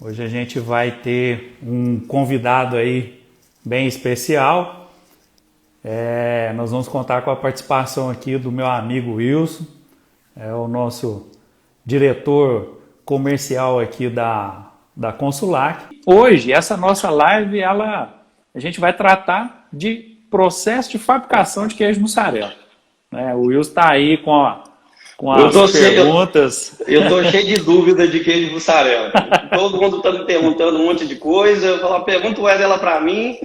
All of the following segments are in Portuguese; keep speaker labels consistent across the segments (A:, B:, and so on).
A: Hoje a gente vai ter um convidado aí bem especial. Nós vamos contar com a participação aqui do meu amigo Wilson, o nosso diretor comercial aqui da Consulac. Hoje, essa nossa live, a gente vai tratar de processo de fabricação de queijo mussarela. O Wilson está aí com as perguntas.
B: Eu estou cheio de dúvida de queijo mussarela. Todo mundo está me perguntando um monte de coisa. Eu falei, pergunta o ela para mim.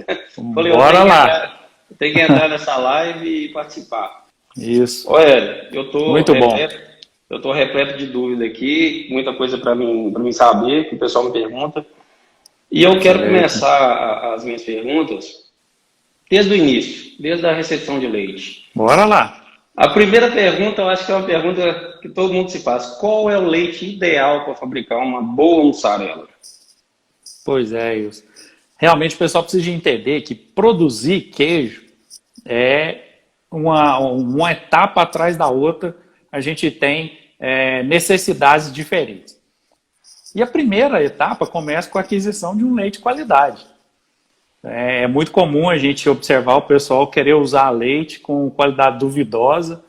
B: Falei,
A: bora lá.
B: Tem que entrar nessa live e participar.
A: Isso.
B: Olha, eu estou repleto de dúvida aqui, muita coisa para mim saber, que o pessoal me pergunta. E eu quero começar as minhas perguntas desde o início, desde a recepção de leite.
A: Bora lá.
B: A primeira pergunta, eu acho que é uma pergunta que todo mundo se faz. Qual é o leite ideal para fabricar uma boa mussarela?
A: Pois é, Wilson. Realmente o pessoal precisa entender que produzir queijo é uma etapa atrás da outra. A gente tem necessidades diferentes. E a primeira etapa começa com a aquisição de um leite de qualidade. É muito comum a gente observar o pessoal querer usar leite com qualidade duvidosa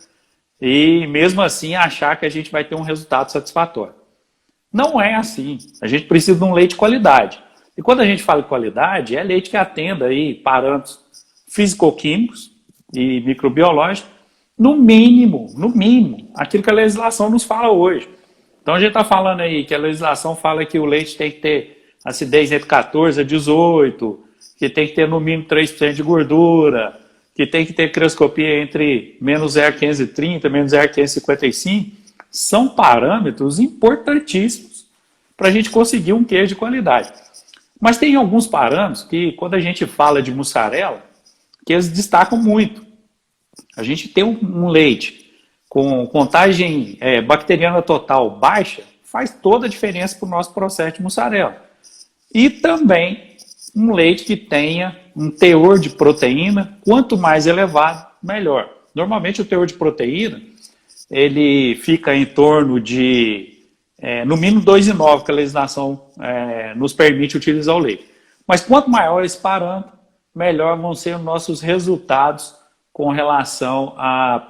A: e mesmo assim achar que a gente vai ter um resultado satisfatório. Não é assim. A gente precisa de um leite de qualidade. E quando a gente fala de qualidade, é leite que atenda aí parâmetros físico-químicos e microbiológicos, no mínimo, aquilo que a legislação nos fala hoje. Então a gente está falando aí que a legislação fala que o leite tem que ter acidez entre 14 a 18, que tem que ter no mínimo 3% de gordura, que tem que ter crioscopia entre menos 0,530 e menos 0,555, são parâmetros importantíssimos para a gente conseguir um queijo de qualidade. Mas tem alguns parâmetros que, quando a gente fala de mussarela, que eles destacam muito. A gente tem um leite com contagem bacteriana total baixa, faz toda a diferença para o nosso processo de mussarela. E também um leite que tenha um teor de proteína, quanto mais elevado, melhor. Normalmente o teor de proteína, ele fica em torno de, no mínimo 2,9, que a legislação nos permite utilizar o leite. Mas quanto maior esse parâmetro, melhor vão ser os nossos resultados com relação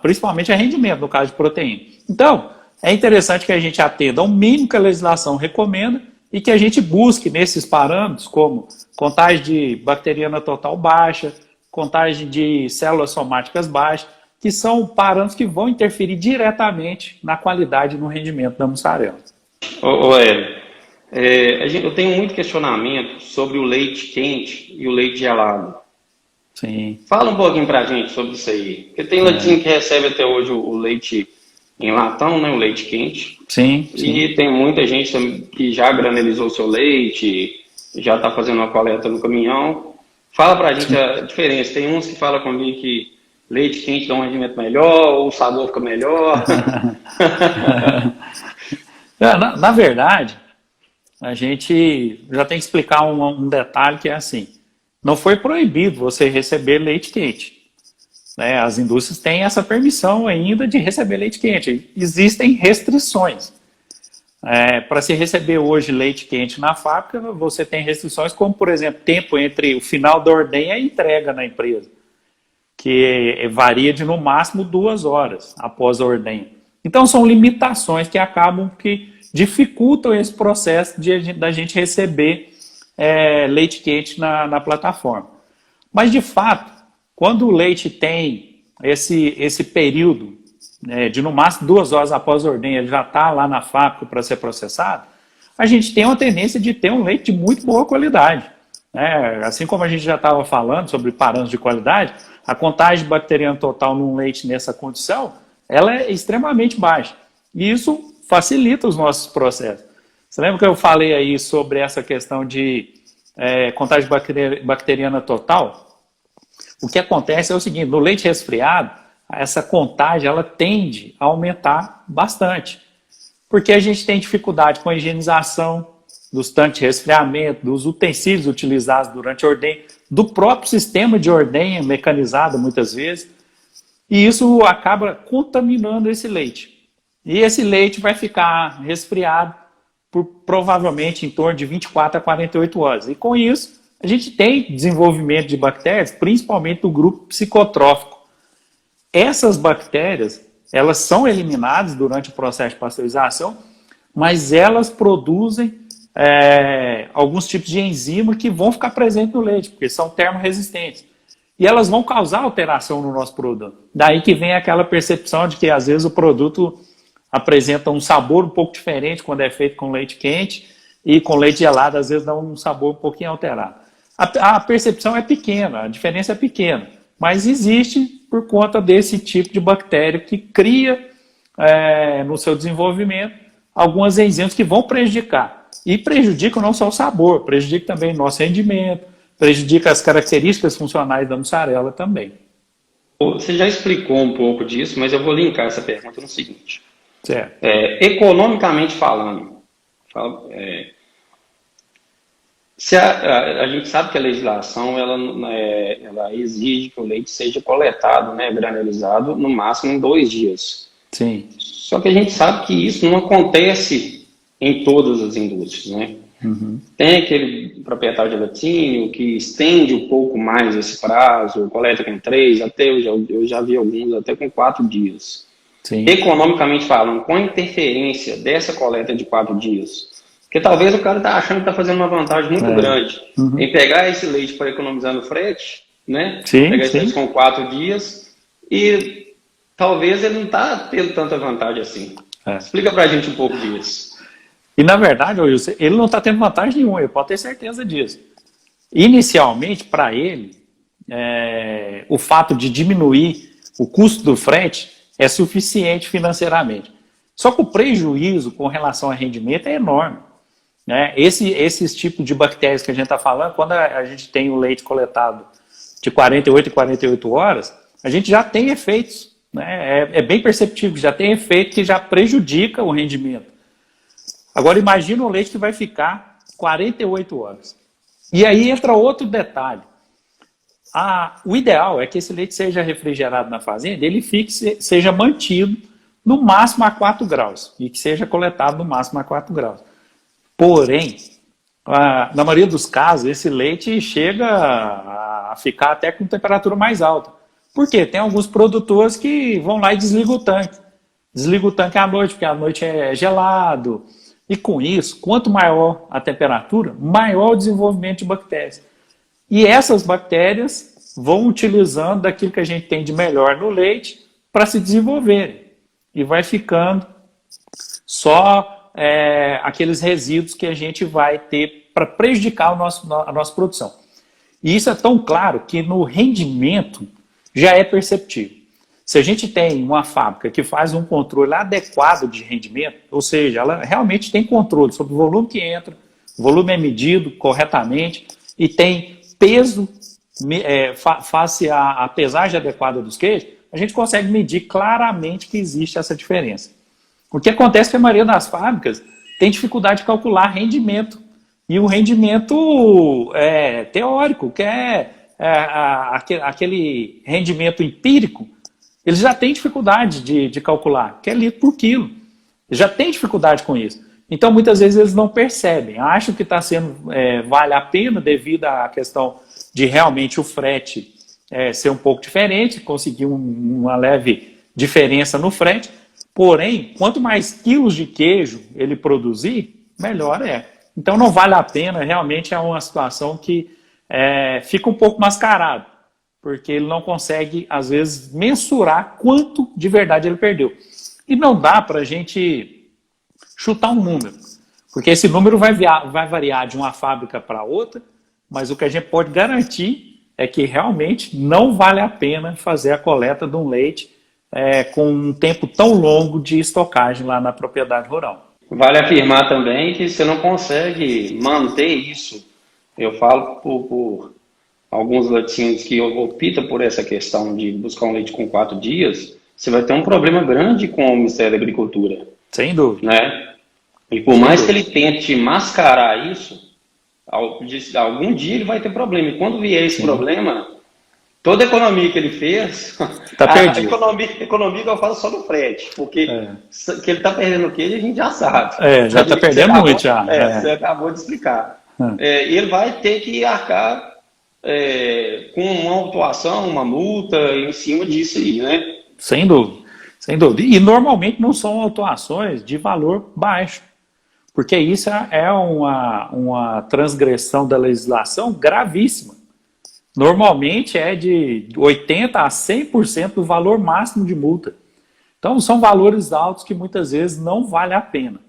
A: principalmente a rendimento, no caso de proteína. Então, é interessante que a gente atenda ao mínimo que a legislação recomenda e que a gente busque nesses parâmetros, como contagem de bacteriana total baixa, contagem de células somáticas baixas, que são parâmetros que vão interferir diretamente na qualidade e no rendimento da mussarela.
B: Hélio, eu tenho muito questionamento sobre o leite quente e o leite gelado.
A: Sim.
B: Fala um pouquinho pra gente sobre isso aí. Porque tem leitinho que recebe até hoje o leite em latão, né, o leite quente.
A: Sim.
B: E tem muita gente que já granulizou o seu leite, já está fazendo uma coleta no caminhão. Fala pra gente a diferença. Tem uns que falam comigo que leite quente dá um rendimento melhor, ou o sabor fica melhor.
A: Na verdade, a gente já tem que explicar um detalhe que é assim. Não foi proibido você receber leite quente. As indústrias têm essa permissão ainda de receber leite quente. Existem restrições. Para se receber hoje leite quente na fábrica, você tem restrições como, por exemplo, tempo entre o final da ordenha e a entrega na empresa, que varia de no máximo 2 horas após a ordenha. Então são limitações que acabam que dificultam esse processo da gente receber leite quente na plataforma. Mas, de fato, quando o leite tem esse período de no máximo 2 horas após a ordenha, ele já está lá na fábrica para ser processado, a gente tem uma tendência de ter um leite de muito boa qualidade. Assim como a gente já estava falando sobre parâmetros de qualidade, a contagem bacteriana total num leite nessa condição, ela é extremamente baixa. E isso facilita os nossos processos. Você lembra que eu falei aí sobre essa questão de contagem bacteriana total? O que acontece é o seguinte, no leite resfriado, essa contagem ela tende a aumentar bastante. Porque a gente tem dificuldade com a higienização dos tanques de resfriamento, dos utensílios utilizados durante a ordenha, do próprio sistema de ordenha mecanizado muitas vezes. E isso acaba contaminando esse leite. E esse leite vai ficar resfriado por provavelmente em torno de 24 a 48 horas. E com isso, a gente tem desenvolvimento de bactérias, principalmente do grupo psicotrófico. Essas bactérias, elas são eliminadas durante o processo de pasteurização, mas elas produzem alguns tipos de enzima que vão ficar presentes no leite, porque são termorresistentes. E elas vão causar alteração no nosso produto. Daí que vem aquela percepção de que, às vezes, o produto apresenta um sabor um pouco diferente quando é feito com leite quente, e com leite gelado, às vezes, dá um sabor um pouquinho alterado. A percepção é pequena, a diferença é pequena, mas existe por conta desse tipo de bactéria que cria, no seu desenvolvimento, algumas enzimas que vão prejudicar. E prejudicam não só o sabor, prejudica também o nosso rendimento, prejudica as características funcionais da mussarela também.
B: Você já explicou um pouco disso, mas eu vou linkar essa pergunta no seguinte.
A: Certo.
B: Economicamente falando, se a gente sabe que a legislação ela exige que o leite seja coletado, né, granulizado, no máximo em 2 dias.
A: Sim.
B: Só que a gente sabe que isso não acontece em todas as indústrias, né?
A: Uhum.
B: Tem aquele proprietário de laticínio que estende um pouco mais esse prazo, coleta com 3, até eu já vi alguns até com 4 dias.
A: Sim.
B: Economicamente falando, com a interferência dessa coleta de 4 dias, porque talvez o cara está achando que está fazendo uma vantagem muito grande em pegar esse leite para economizar no frete, né?
A: Sim,
B: pegar esse leite com 4 dias e talvez ele não está tendo tanta vantagem assim. Explica para a gente um pouco disso.
A: E, na verdade, Wilson, ele não está tendo vantagem nenhuma, eu posso ter certeza disso. Inicialmente, para ele, o fato de diminuir o custo do frete é suficiente financeiramente. Só que o prejuízo com relação ao rendimento é enorme. Né? Esses tipos de bactérias que a gente está falando, quando a gente tem o leite coletado de 48 em 48 horas, a gente já tem efeitos. Né? É bem perceptível, já tem efeito que já prejudica o rendimento. Agora, imagina o leite que vai ficar 48 horas. E aí entra outro detalhe. O ideal é que esse leite seja refrigerado na fazenda, ele seja mantido no máximo a 4 graus. E que seja coletado no máximo a 4 graus. Porém, na maioria dos casos, esse leite chega a ficar até com temperatura mais alta. Por quê? Tem alguns produtores que vão lá e desligam o tanque. Desligam o tanque à noite, porque à noite é gelado. E com isso, quanto maior a temperatura, maior o desenvolvimento de bactérias. E essas bactérias vão utilizando daquilo que a gente tem de melhor no leite para se desenvolverem. E vai ficando só aqueles resíduos que a gente vai ter para prejudicar a nossa produção. E isso é tão claro que no rendimento já é perceptível. Se a gente tem uma fábrica que faz um controle adequado de rendimento, ou seja, ela realmente tem controle sobre o volume que entra, o volume é medido corretamente e tem peso face à pesagem adequada dos queijos, a gente consegue medir claramente que existe essa diferença. O que acontece é que a maioria das fábricas tem dificuldade de calcular rendimento. E o rendimento teórico, que é aquele rendimento empírico, eles já têm dificuldade de calcular, que é litro por quilo. Eles já têm dificuldade com isso. Então, muitas vezes, eles não percebem. Acham que está sendo, vale a pena devido à questão de realmente o frete ser um pouco diferente, conseguir uma leve diferença no frete. Porém, quanto mais quilos de queijo ele produzir, melhor é. Então, não vale a pena. Realmente é uma situação que fica um pouco mascarado, porque ele não consegue, às vezes, mensurar quanto de verdade ele perdeu. E não dá para a gente chutar um número, porque esse número vai variar de uma fábrica para outra, mas o que a gente pode garantir é que realmente não vale a pena fazer a coleta de um leite com um tempo tão longo de estocagem lá na propriedade rural.
B: Vale afirmar também que você não consegue manter isso. Eu falo por alguns laticínios que optam por essa questão de buscar um leite com 4 dias, você vai ter um problema grande com o Ministério da Agricultura.
A: Sem dúvida.
B: Né? E por mais que ele tente mascarar isso, algum dia ele vai ter problema. E quando vier esse problema, toda a economia que ele fez,
A: Tá
B: a
A: perdido.
B: economia que eu falo só no frete, porque que ele está perdendo o queijo a gente já sabe.
A: Já está perdendo muito já.
B: Você acabou de explicar. E ele vai ter que arcar com uma autuação, uma multa em cima disso aí, né?
A: Sem dúvida, sem dúvida. E normalmente não são autuações de valor baixo, porque isso é uma transgressão da legislação gravíssima. Normalmente é de 80% a 100% do valor máximo de multa. Então são valores altos que muitas vezes não vale a pena.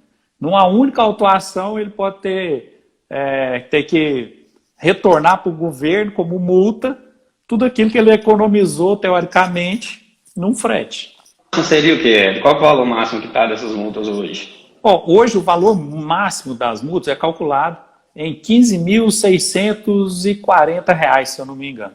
A: Numa única autuação ele pode ter que retornar para o governo como multa tudo aquilo que ele economizou teoricamente num frete.
B: Seria o quê? Qual é o valor máximo que está dessas multas hoje?
A: Hoje o valor máximo das multas é calculado em R$ 15.640, se eu não me engano.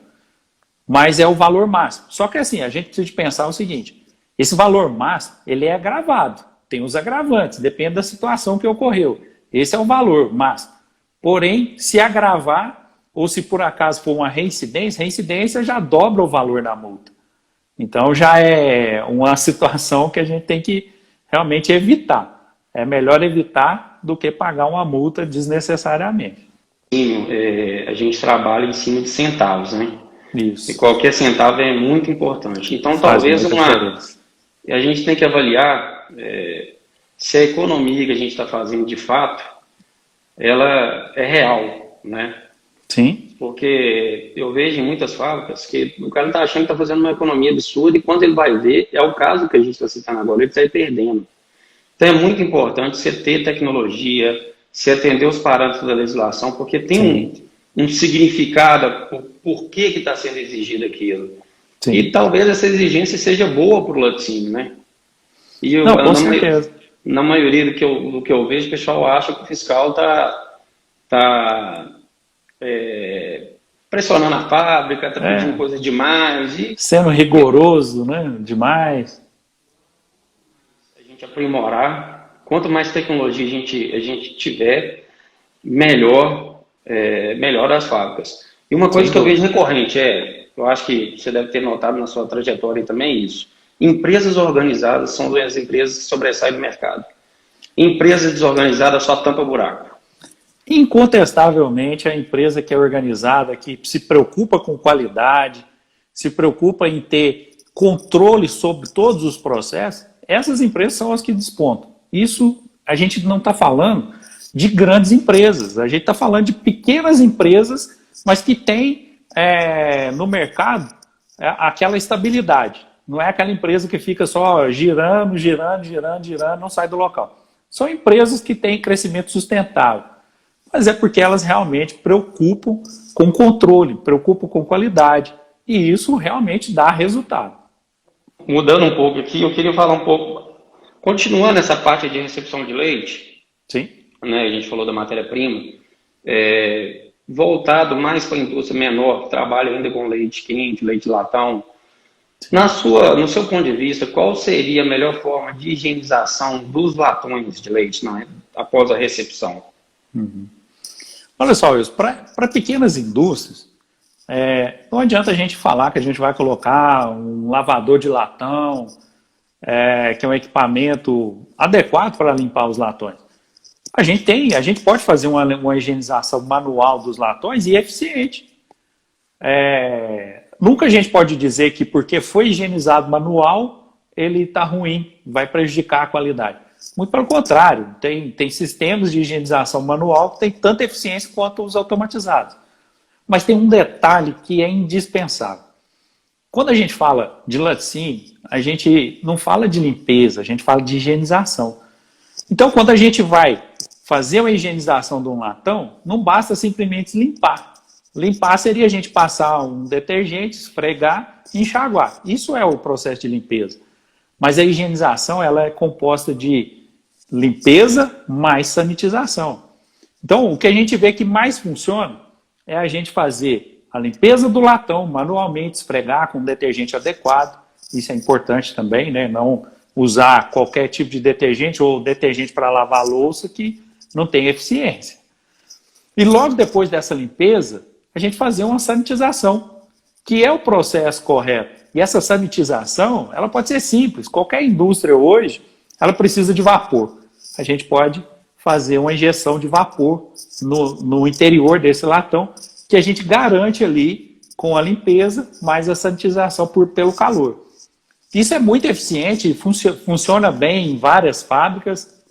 A: Mas é o valor máximo. Só que assim, a gente precisa de pensar o seguinte, esse valor máximo, ele é agravado. Tem os agravantes, depende da situação que ocorreu. Esse é o valor máximo. Porém, se agravar, ou se por acaso for uma reincidência já dobra o valor da multa. Então já é uma situação que a gente tem que realmente evitar. É melhor evitar do que pagar uma multa desnecessariamente.
B: Sim, a gente trabalha em cima de centavos, né?
A: Isso.
B: E qualquer centavo é muito importante. Então, talvez a gente tem que avaliar se a economia que a gente está fazendo de fato, ela é real, né?
A: Sim.
B: Porque eu vejo em muitas fábricas que o cara está achando que está fazendo uma economia absurda e quando ele vai ver, é o caso que a gente está citando agora, ele sai perdendo. Então é muito importante você ter tecnologia, você atender os parâmetros da legislação, porque tem um significado por que está sendo exigido aquilo. Sim. E talvez essa exigência seja boa para o laticínio, né? E
A: com certeza.
B: Na maioria do que eu vejo, o pessoal acha que o fiscal está pressionando a fábrica, está pedindo coisa demais.
A: Sendo rigoroso, né? Demais.
B: A gente aprimorar, quanto mais tecnologia a gente tiver, melhor as fábricas. E uma coisa que eu vejo recorrente eu acho que você deve ter notado na sua trajetória também isso, empresas organizadas são as empresas que sobressaem do mercado. Empresas desorganizadas só tampa buraco.
A: Incontestavelmente, a empresa que é organizada, que se preocupa com qualidade, se preocupa em ter controle sobre todos os processos, essas empresas são as que despontam. Isso a gente não está falando de grandes empresas, a gente está falando de pequenas empresas, mas que têm no mercado aquela estabilidade. Não é aquela empresa que fica só girando, não sai do local. São empresas que têm crescimento sustentável, mas é porque elas realmente preocupam com controle, preocupam com qualidade, e isso realmente dá resultado.
B: Mudando um pouco aqui, eu queria falar um pouco, continuando essa parte de recepção de leite.
A: Sim.
B: Né, a gente falou da matéria-prima, voltado mais para a indústria menor, que trabalha ainda com leite quente, leite latão. No seu ponto de vista, qual seria a melhor forma de higienização dos latões de leite após a recepção?
A: Olha só, Wilson, para pequenas indústrias, não adianta a gente falar que a gente vai colocar um lavador de latão, que é um equipamento adequado para limpar os latões. A gente pode fazer uma higienização manual dos latões e eficiente. Nunca a gente pode dizer que porque foi higienizado manual, ele está ruim, vai prejudicar a qualidade. Muito pelo contrário, tem sistemas de higienização manual que tem tanta eficiência quanto os automatizados. Mas tem um detalhe que é indispensável. Quando a gente fala de laticínio, a gente não fala de limpeza, a gente fala de higienização. Então, quando a gente vai fazer uma higienização de um latão, não basta simplesmente limpar. Limpar seria a gente passar um detergente, esfregar e enxaguar. Isso é o processo de limpeza. Mas a higienização ela é composta de limpeza mais sanitização. Então, o que a gente vê que mais funciona é a gente fazer a limpeza do latão manualmente, esfregar com um detergente adequado. Isso é importante também, né? Não usar qualquer tipo de detergente ou detergente para lavar a louça que não tem eficiência. E logo depois dessa limpeza, a gente fazer uma sanitização. que é o processo correto. E essa sanitização, ela pode ser simples. Qualquer indústria hoje, ela precisa de vapor. A gente pode fazer uma injeção de vapor no interior desse latão, que a gente garante ali com a limpeza, mais a sanitização pelo calor. Isso é muito eficiente, funciona bem em várias fábricas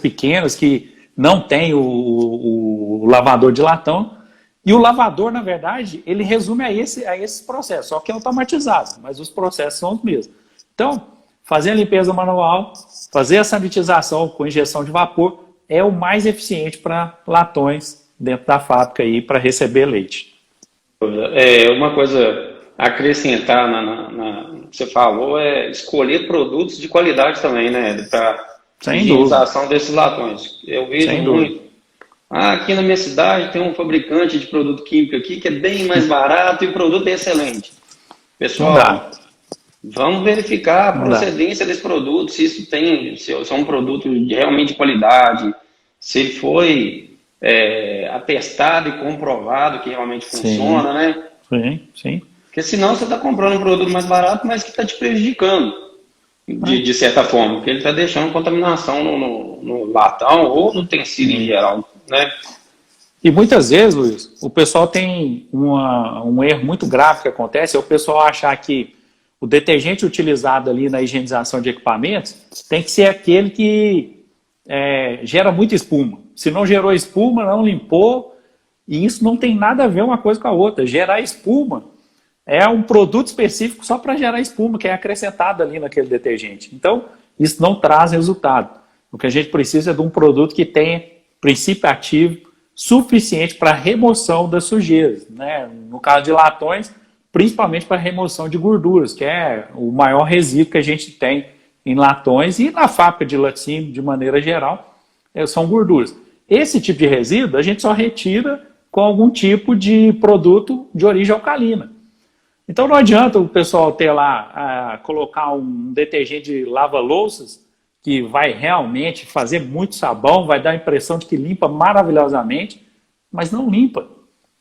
A: pequenas que não tem o lavador de latão. E o lavador, na verdade, ele resume a esses processos, só que é automatizado, mas os processos são os mesmos. Então, fazer a limpeza manual, fazer a sanitização com injeção de vapor é o mais eficiente para latões dentro da fábrica aí para receber leite.
B: Uma coisa a acrescentar que você falou é escolher produtos de qualidade também, né? Para a higienização desses latões. Eu vejo muito. Aqui na minha cidade tem um fabricante de produto químico aqui que é bem mais barato e o produto é excelente. Pessoal, vamos verificar a procedência desse produto, se é um produto realmente de qualidade, se ele foi atestado e comprovado que realmente funciona, né?
A: Sim.
B: Porque senão você está comprando um produto mais barato, mas que está te prejudicando, de certa forma, porque ele está deixando contaminação no latão ou no utensílio em geral, né?
A: E muitas vezes, Luiz, o pessoal tem um erro muito grave que acontece, é o pessoal achar que o detergente utilizado ali na higienização de equipamentos tem que ser aquele que gera muita espuma. Se não gerou espuma, não limpou, e isso não tem nada a ver uma coisa com a outra. Gerar espuma é um produto específico só para gerar espuma, que é acrescentado ali naquele detergente. Então, isso não traz resultado. O que a gente precisa é de um produto que tenha princípio ativo suficiente para remoção das sujeiras, né? No caso de latões, principalmente para remoção de gorduras, que é o maior resíduo que a gente tem em latões e na fábrica de laticínio, de maneira geral, são gorduras. Esse tipo de resíduo a gente só retira com algum tipo de produto de origem alcalina. Então não adianta o pessoal ter lá, colocar um detergente de lava-louças que vai realmente fazer muito sabão, vai dar a impressão de que limpa maravilhosamente, mas não limpa.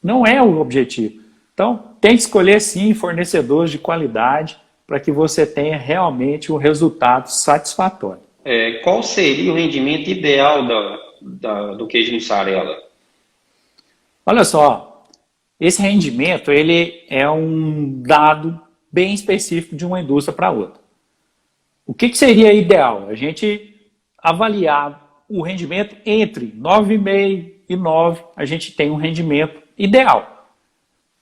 A: Não é o objetivo. Então, tem que escolher sim fornecedores de qualidade para que você tenha realmente um resultado satisfatório.
B: Qual seria o rendimento ideal do queijo mussarela?
A: Olha só, esse rendimento ele é um dado bem específico de uma indústria para outra. O que seria ideal? A gente avaliar o rendimento entre 9,5 e 9, a gente tem um rendimento ideal.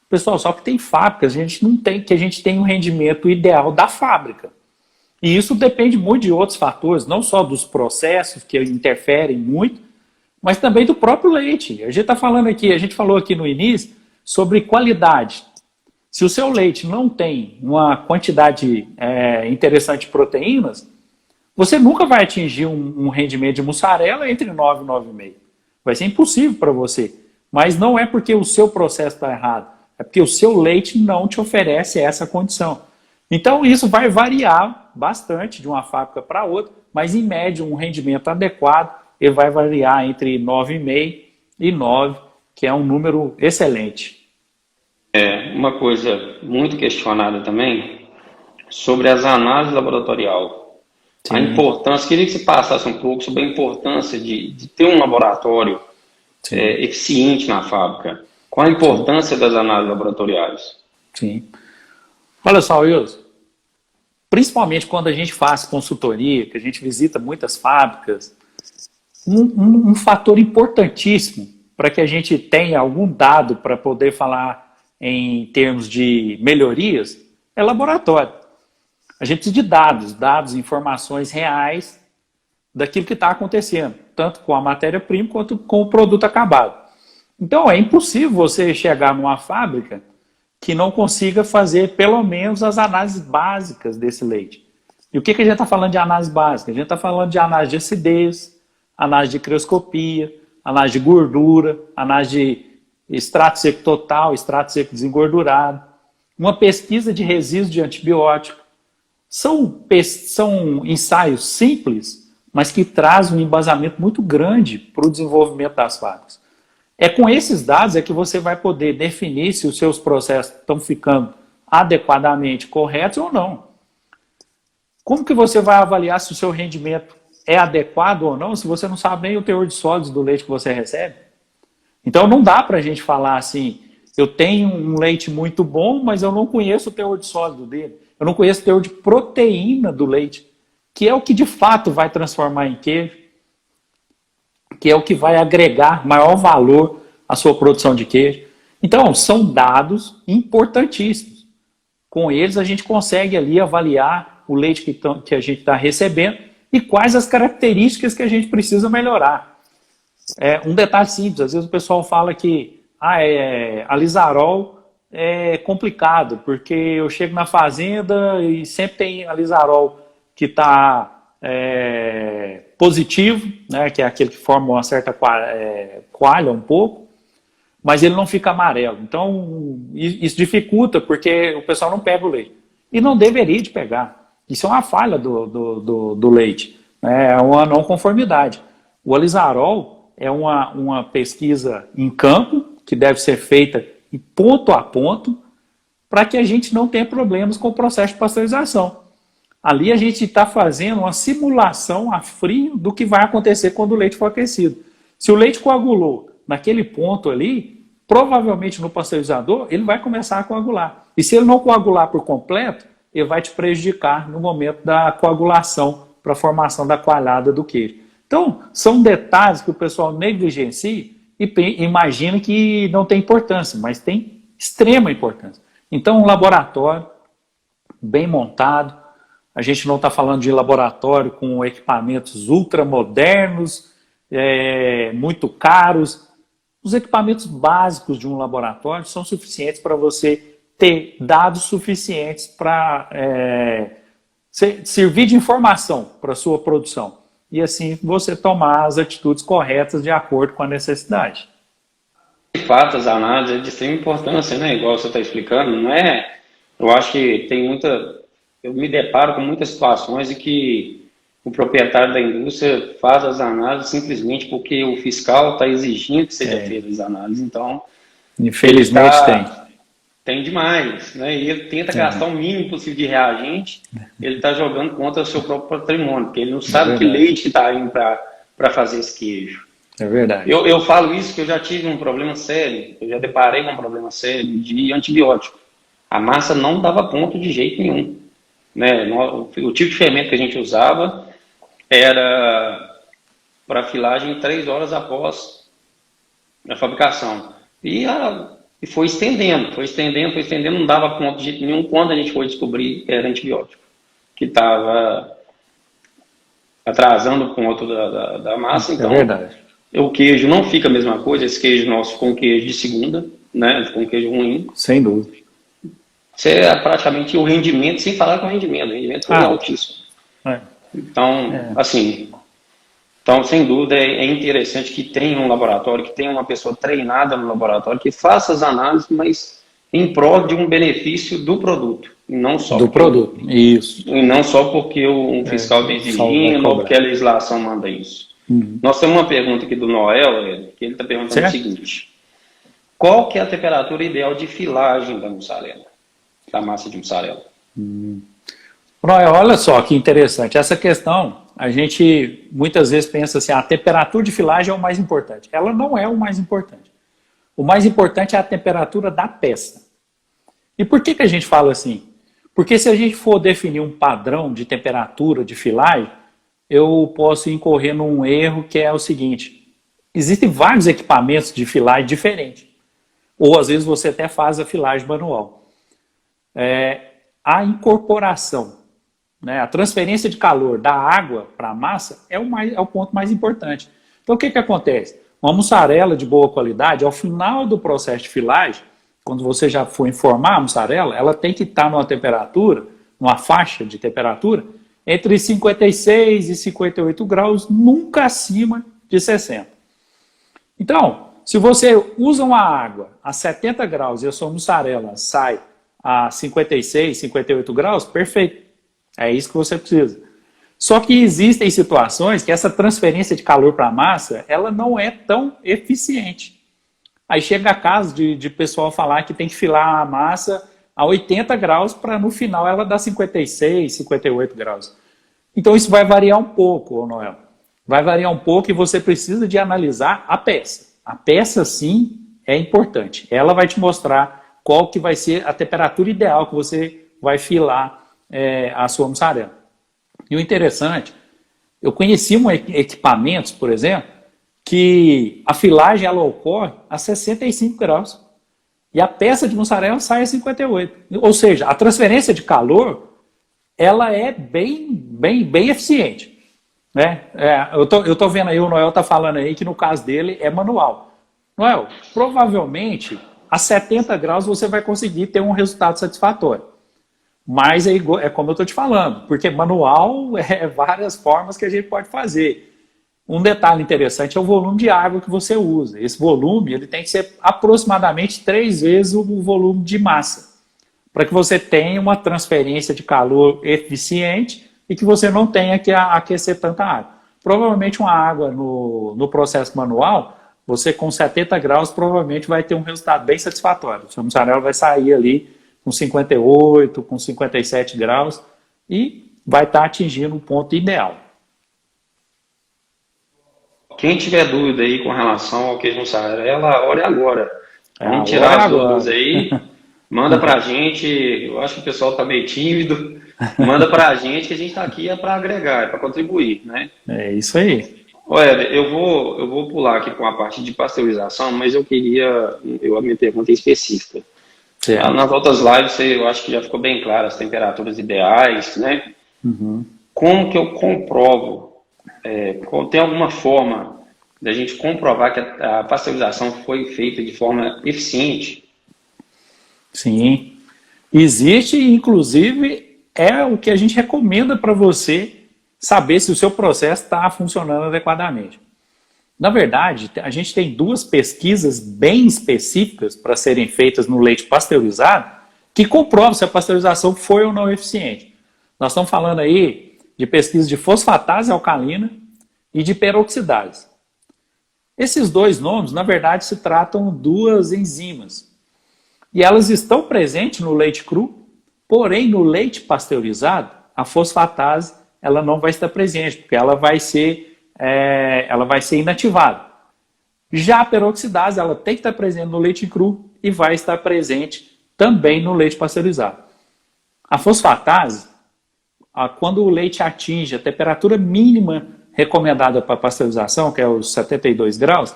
A: Pessoal, só que tem fábricas, a gente não tem que a gente tem um rendimento ideal da fábrica. E isso depende muito de outros fatores, não só dos processos que interferem muito, mas também do próprio leite. A gente falou aqui no início sobre qualidade. Se o seu leite não tem uma quantidade interessante de proteínas, você nunca vai atingir um rendimento de mussarela entre 9 e 9,5. Vai ser impossível para você. Mas não é porque o seu processo está errado, é porque o seu leite não te oferece essa condição. Então isso vai variar bastante de uma fábrica para outra, mas em média um rendimento adequado ele vai variar entre 9,5 e 9, que é um número excelente.
B: Uma coisa muito questionada também sobre as análises laboratorial. Sim. A importância, queria que você passasse um pouco sobre a importância de ter um laboratório eficiente na fábrica. Qual a importância das análises laboratoriais?
A: Sim. Olha só, Wilson, principalmente quando a gente faz consultoria, que a gente visita muitas fábricas, um fator importantíssimo para que a gente tenha algum dado para poder falar em termos de melhorias, é laboratório. A gente precisa de dados, informações reais daquilo que está acontecendo, tanto com a matéria-prima quanto com o produto acabado. Então é impossível você chegar numa fábrica que não consiga fazer pelo menos as análises básicas desse leite. E o que a gente está falando de análise básica? A gente está falando de análise de acidez, análise de crioscopia, análise de gordura, análise de extrato seco total, extrato seco desengordurado, uma pesquisa de resíduos de antibiótico. São ensaios simples, mas que trazem um embasamento muito grande para o desenvolvimento das fábricas. É com esses dados é que você vai poder definir se os seus processos estão ficando adequadamente corretos ou não. Como que você vai avaliar se o seu rendimento é adequado ou não, se você não sabe nem o teor de sólidos do leite que você recebe? Então não dá para a gente falar assim, eu tenho um leite muito bom, mas eu não conheço o teor de sólido dele. Eu não conheço o teor de proteína do leite, que é o que de fato vai transformar em queijo, que é o que vai agregar maior valor à sua produção de queijo. Então, são dados importantíssimos. Com eles, a gente consegue ali avaliar o leite que a gente está recebendo e quais as características que a gente precisa melhorar. Um detalhe simples, às vezes o pessoal fala que alizarol é complicado, porque eu chego na fazenda e sempre tem alizarol que está positivo, né, que é aquele que forma uma certa coalha um pouco, mas ele não fica amarelo. Então, isso dificulta, porque o pessoal não pega o leite. E não deveria de pegar. Isso é uma falha do leite, né? É uma não conformidade. O alizarol é uma pesquisa em campo, que deve ser feita ponto a ponto, para que a gente não tenha problemas com o processo de pasteurização. Ali a gente está fazendo uma simulação a frio do que vai acontecer quando o leite for aquecido. Se o leite coagulou naquele ponto ali, provavelmente no pasteurizador ele vai começar a coagular. E se ele não coagular por completo, ele vai te prejudicar no momento da coagulação para a formação da coalhada do queijo. Então, são detalhes que o pessoal negligencia e imagina que não tem importância, mas tem extrema importância. Então, um laboratório bem montado, a gente não está falando de laboratório com equipamentos ultramodernos, muito caros. Os equipamentos básicos de um laboratório são suficientes para você ter dados suficientes para servir de informação para a sua produção. E assim você tomar as atitudes corretas de acordo com a necessidade.
B: De fato, as análises é de extrema importância, né? Igual você está explicando, não é? Eu acho que tem muita... Eu me deparo com muitas situações em que o proprietário da indústria faz as análises simplesmente porque o fiscal está exigindo que seja feita as análises. Então,
A: infelizmente
B: tem demais, né? E ele tenta gastar o mínimo possível de reagente, ele está jogando contra o seu próprio patrimônio, porque ele não sabe que leite está indo para fazer esse queijo.
A: É verdade.
B: Eu falo isso que eu já tive um problema sério, eu já deparei com um problema sério de antibiótico. A massa não dava ponto de jeito nenhum. Né? O tipo de fermento que a gente usava era para filagem 3 horas após a fabricação. E foi estendendo, não dava conta de jeito nenhum quando a gente foi descobrir que era antibiótico, que estava atrasando o ponto da massa. Então,
A: é verdade.
B: O queijo não fica a mesma coisa, esse queijo nosso com queijo de segunda, né? Com queijo ruim.
A: Sem dúvida.
B: Isso é praticamente o rendimento, sem falar com o rendimento foi altíssimo. Então, assim, sem dúvida é interessante que tenha um laboratório, que tenha uma pessoa treinada no laboratório, que faça as análises, mas em prol de um benefício do produto, e não só
A: isso.
B: E não só porque um fiscal está exigindo ou porque a legislação manda isso. Nós temos uma pergunta aqui do Noel, que ele está perguntando o seguinte: qual que é a temperatura ideal de filagem da mussarela? Da massa de mussarela.
A: Olha só que interessante. Essa questão, a gente muitas vezes pensa assim, a temperatura de filagem é o mais importante. Ela não é o mais importante. O mais importante é a temperatura da peça. E por que a gente fala assim? Porque se a gente for definir um padrão de temperatura de filagem, eu posso incorrer num erro que é o seguinte: existem vários equipamentos de filagem diferentes. Ou às vezes você até faz a filagem manual. A incorporação, né, a transferência de calor da água para a massa é o ponto mais importante. Então o que acontece? Uma mussarela de boa qualidade, ao final do processo de filagem, quando você já for informar a mussarela, ela tem que estar numa temperatura, numa faixa de temperatura, entre 56 e 58 graus, nunca acima de 60. Então, se você usa uma água a 70 graus e a sua mussarela sai a 56, 58 graus, perfeito. É isso que você precisa. Só que existem situações que essa transferência de calor para a massa, ela não é tão eficiente. Aí chega a caso de pessoal falar que tem que filar a massa a 80 graus para no final ela dar 56, 58 graus. Então isso vai variar um pouco, Noel. Vai variar um pouco e você precisa de analisar a peça. A peça, sim, é importante. Ela vai te mostrar qual que vai ser a temperatura ideal que você vai filar a sua mussarela. E o interessante, eu conheci equipamentos, por exemplo, que a filagem ela ocorre a 65 graus e a peça de mussarela sai a 58. Ou seja, a transferência de calor ela é bem eficiente. Né? Eu tô vendo aí, o Noel está falando aí que no caso dele é manual. Noel, provavelmente a 70 graus você vai conseguir ter um resultado satisfatório. Mas é como eu estou te falando, porque manual é várias formas que a gente pode fazer. Um detalhe interessante é o volume de água que você usa. Esse volume ele tem que ser aproximadamente 3 vezes o volume de massa, para que você tenha uma transferência de calor eficiente e que você não tenha que aquecer tanta água. Provavelmente uma água no processo manual, você com 70 graus provavelmente vai ter um resultado bem satisfatório. O seu mussarela vai sair ali com 58, com 57 graus e vai estar atingindo o ponto ideal.
B: Quem tiver dúvida aí com relação ao queijo mussarela, olha agora. Vamos tirar as dúvidas aí, manda pra gente. Eu acho que o pessoal tá meio tímido. Manda pra gente que a gente tá aqui para agregar, para contribuir, né?
A: É isso aí.
B: Olha, eu vou pular aqui com a parte de pasteurização, mas a minha pergunta é específica. Certo. Nas outras lives, eu acho que já ficou bem claro as temperaturas ideais, né?
A: Uhum.
B: Como que eu comprovo? Tem alguma forma da gente comprovar que a pasteurização foi feita de forma eficiente?
A: Sim. Existe, inclusive, é o que a gente recomenda para você saber se o seu processo está funcionando adequadamente. Na verdade, a gente tem 2 pesquisas bem específicas para serem feitas no leite pasteurizado que comprovam se a pasteurização foi ou não eficiente. Nós estamos falando aí de pesquisa de fosfatase alcalina e de peroxidase. Esses 2 nomes, na verdade, se tratam 2 enzimas. E elas estão presentes no leite cru, porém no leite pasteurizado, a fosfatase ela não vai estar presente, porque ela vai ser inativada. Já a peroxidase ela tem que estar presente no leite cru e vai estar presente também no leite pasteurizado. A fosfatase, quando o leite atinge a temperatura mínima recomendada para pasteurização, que é os 72 graus,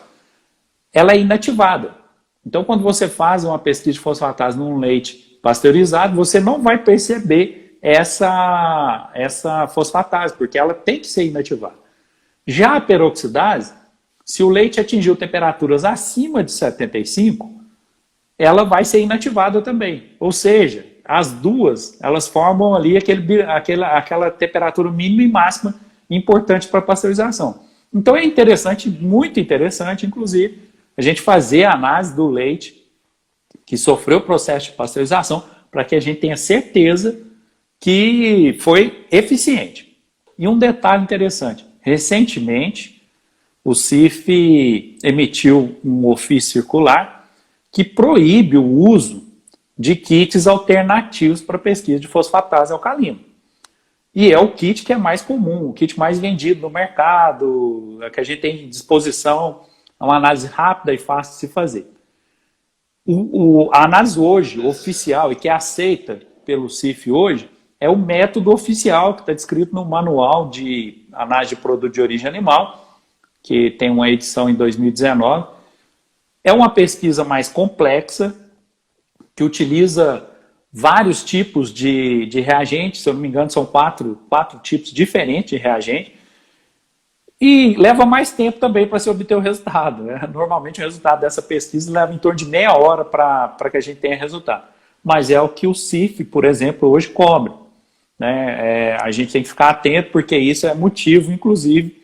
A: ela é inativada. Então, quando você faz uma pesquisa de fosfatase num leite pasteurizado, você não vai perceber essa fosfatase, porque ela tem que ser inativada. Já a peroxidase, se o leite atingiu temperaturas acima de 75, ela vai ser inativada também. Ou seja, as duas, elas formam ali aquela temperatura mínima e máxima importante para a pasteurização. Então é interessante, muito interessante, inclusive, a gente fazer a análise do leite que sofreu o processo de pasteurização para que a gente tenha certeza que foi eficiente. E um detalhe interessante, recentemente o CIF emitiu um ofício circular que proíbe o uso de kits alternativos para pesquisa de fosfatase alcalina. E é o kit que é mais comum, o kit mais vendido no mercado, que a gente tem à disposição, é uma análise rápida e fácil de se fazer. A análise hoje, oficial, e que é aceita pelo CIF hoje, é o método oficial que está descrito no Manual de Análise de Produto de Origem Animal, que tem uma edição em 2019. É uma pesquisa mais complexa, que utiliza vários tipos de reagentes, se eu não me engano, são quatro tipos diferentes de reagente, e leva mais tempo também para se obter o resultado. Né? Normalmente o resultado dessa pesquisa leva em torno de meia hora para que a gente tenha resultado. Mas é o que o CIF, por exemplo, hoje cobre. Né? A gente tem que ficar atento, porque isso é motivo, inclusive,